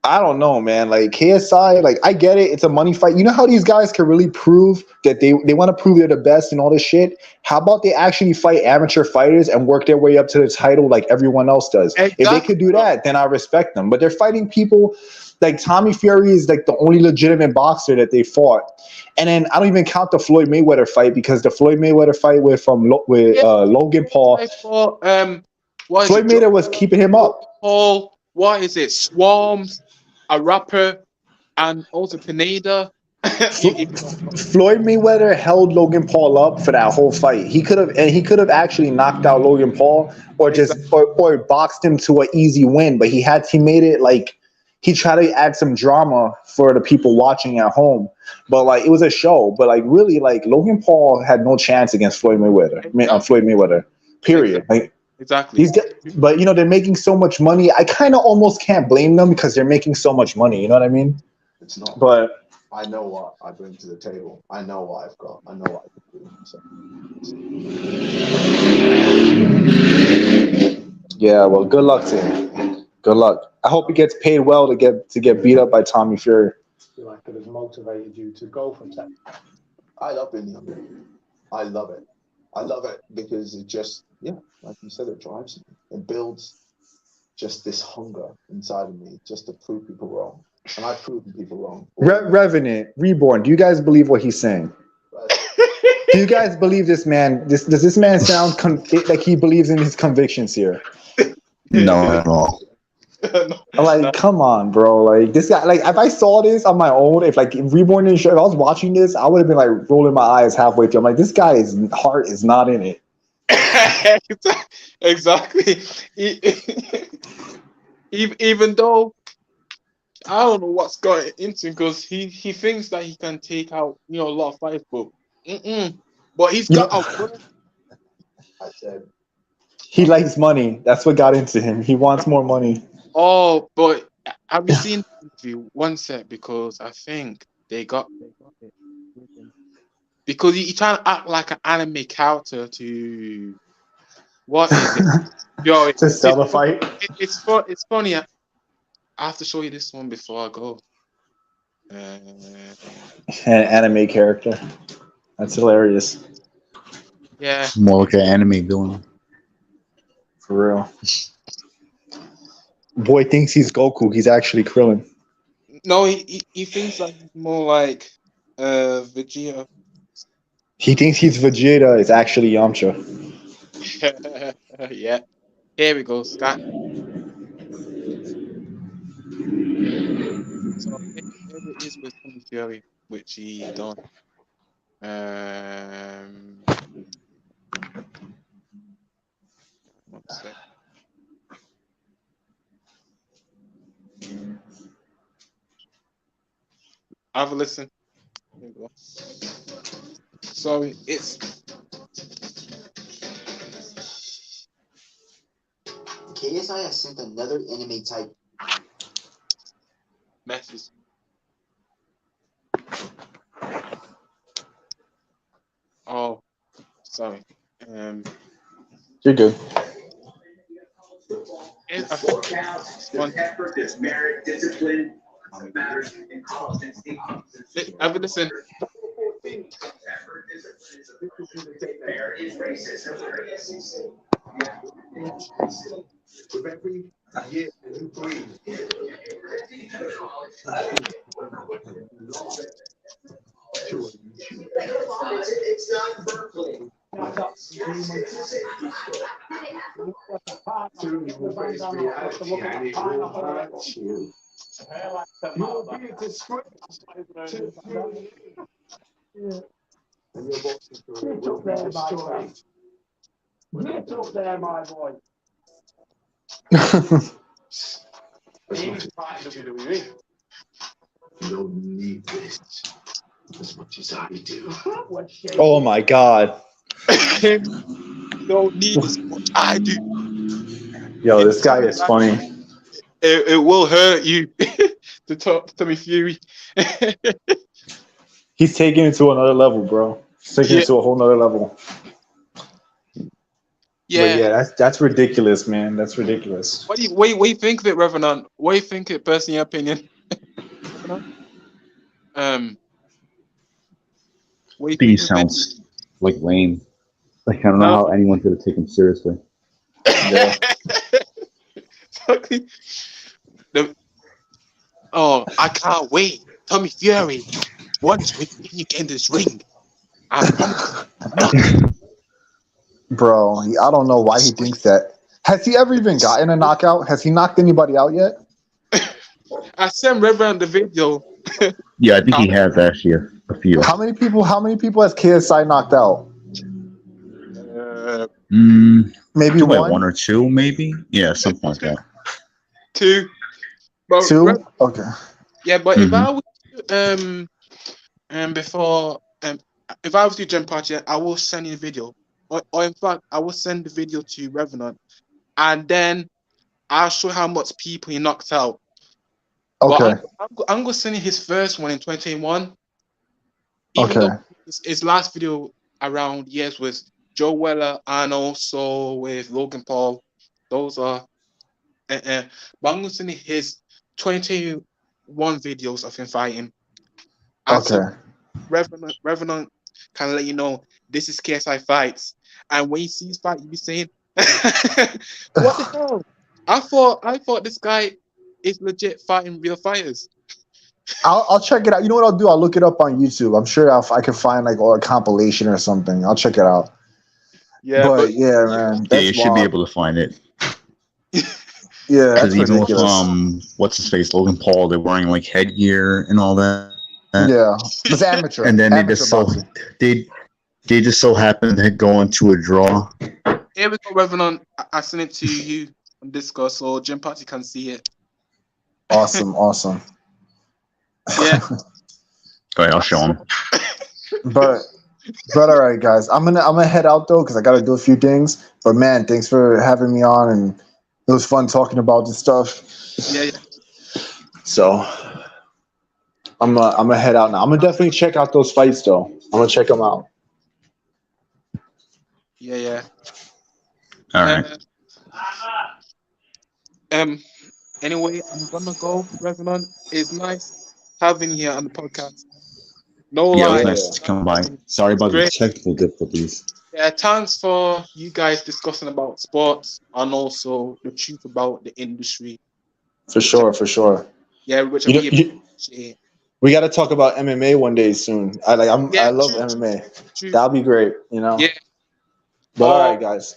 I don't know, man. Like KSI, like I get it, it's a money fight. You know how these guys can really prove that they want to prove they're the best and all this shit? How about they actually fight amateur fighters and work their way up to the title like everyone else does? Exactly. If they could do that, then I respect them. But they're fighting people like Tommy Fury is like the only legitimate boxer that they fought. And then I don't even count the Floyd Mayweather fight because the Floyd Mayweather fight with Logan Paul. Floyd Mayweather was keeping him up. Paul, what is it? Swarms, a rapper, and also Pineda. Floyd Mayweather held Logan Paul up for that whole fight. He could have actually knocked out Logan Paul or just or boxed him to an easy win, but he made it like he tried to add some drama for the people watching at home. But like it was a show. But like really, like Logan Paul had no chance against Floyd Mayweather. Period. Exactly. But they're making so much money. I kind of almost can't blame them because they're making so much money. You know what I mean? It's not. But I know what I bring to the table. I know what I've got. I know what I can do. Yeah. Well, good luck to him. Good luck. I hope he gets paid well to get beat up by Tommy Fury. I feel like it has motivated you to go from that. I love being younger. I love it. I love it because it just, like you said, it drives me. It builds just this hunger inside of me just to prove people wrong. And I've proven people wrong. Revenant, Reborn, do you guys believe what he's saying? Do you guys believe this man? Does this man sound like he believes in his convictions here? No, at all. Like, come on, bro. Like this guy. Like, if I saw this on my own, if Reborn didn't show, if I was watching this, I would have been like rolling my eyes halfway through. I'm like, this guy's heart is not in it. Exactly. Even though I don't know what's got into him because he thinks that he can take out a lot of fights, but he's got I said he likes money. That's what got into him. He wants more money. Oh, but have you seen the interview? One sec, because I think they got it. Because he trying to act like an anime character to what is it? Yo, to sell the fight. It's funny. I have to show you this one before I go. An anime character. That's hilarious. Yeah. More like an anime villain. For real. Boy thinks he's Goku. He's actually Krillin. No, he thinks like he's more like Vegeta. He thinks he's Vegeta. It's actually Yamcha. Yeah. Here we go, Scott. So here it is with Tommy Fury, which he done. One sec. Have a listen. There you go. Sorry, it's KSI has sent another MMA type. message. Oh, sorry. You're good. I think this one. Have a listen. With every year you breathe, it's not Berkeley. You'll be a disgrace to and your boxing career will be destroyed. Get up there, my boy. He's fighting WWE. You don't need this as much as I do. Oh my God. You don't need as much. I do. Yo, this guy is funny. It will hurt you to talk to Tommy Fury. He's taking it to another level, bro. He's taking it to a whole nother level. Yeah. But yeah, that's ridiculous, man. That's ridiculous. What do you think of it, Revenant? What do you think of it, personally, your opinion? What do you think He of it? sounds like lame. Like I don't know how anyone's gonna take him seriously. Yeah. Oh, I can't wait. Tommy Fury, once we get in this ring, I promise. Bro, I don't know why he thinks that. Has he ever even gotten a knockout? Has he knocked anybody out yet? I sent Reverend the video. Yeah, I think he has actually a few. How many people has KSI knocked out? Maybe one or two, maybe. Yeah, something like that. Two. But two? Okay. Yeah, but if I was before if I was to Gem Party, I will send you a video. Or in fact, I will send the video to Revenant, and then I'll show how much people he knocked out. Okay. But I'm gonna send you his first one in 2021. Okay. Even though his last video around years was Joe Weller and also with Logan Paul. Those are but I'm gonna send you his 2021 videos of him fighting. And Okay. so Revenant can let you know this is KSI fights. And when you see his fight, you be saying, what the hell? I thought this guy is legit fighting real fighters. I'll check it out. You know what I'll do? I'll look it up on YouTube. I'm sure I can find like a compilation or something. I'll check it out. Yeah, but yeah, man, yeah, you should be able to find it. Yeah, that's even ridiculous. with what's his face, Logan Paul, they're wearing like headgear and all that. Yeah, it's amateur. And then amateur they just so happened to go into a draw. Here we go, Revenant. I sent it to you on Discord so Gym Party can see it. Awesome. Yeah. Go ahead, I'll show him. But all right, guys, I'm gonna head out though because I gotta do a few things. But man, thanks for having me on, and it was fun talking about this stuff. Yeah. So I'm gonna head out now. I'm gonna definitely check out those fights though. I'm gonna check them out. Yeah. All right. Anyway, I'm gonna go, Revenant. It's nice having you here on the podcast. No lie. It was nice to come by. Sorry about the technical difficulties. Yeah, thanks for you guys discussing about sports and also the truth about the industry. For sure. Yeah, which we got to talk about MMA one day soon. I love MMA. True. That'll be great, you know. Yeah. But all right, guys.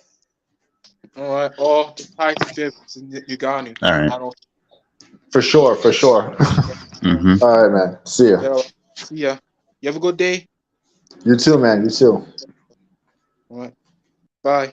All right. Or the Thai Fighters in Uganda. All right. For sure. Mm-hmm. All right, man. See ya. See ya. You have a good day. You too, man. You too. All right. Bye.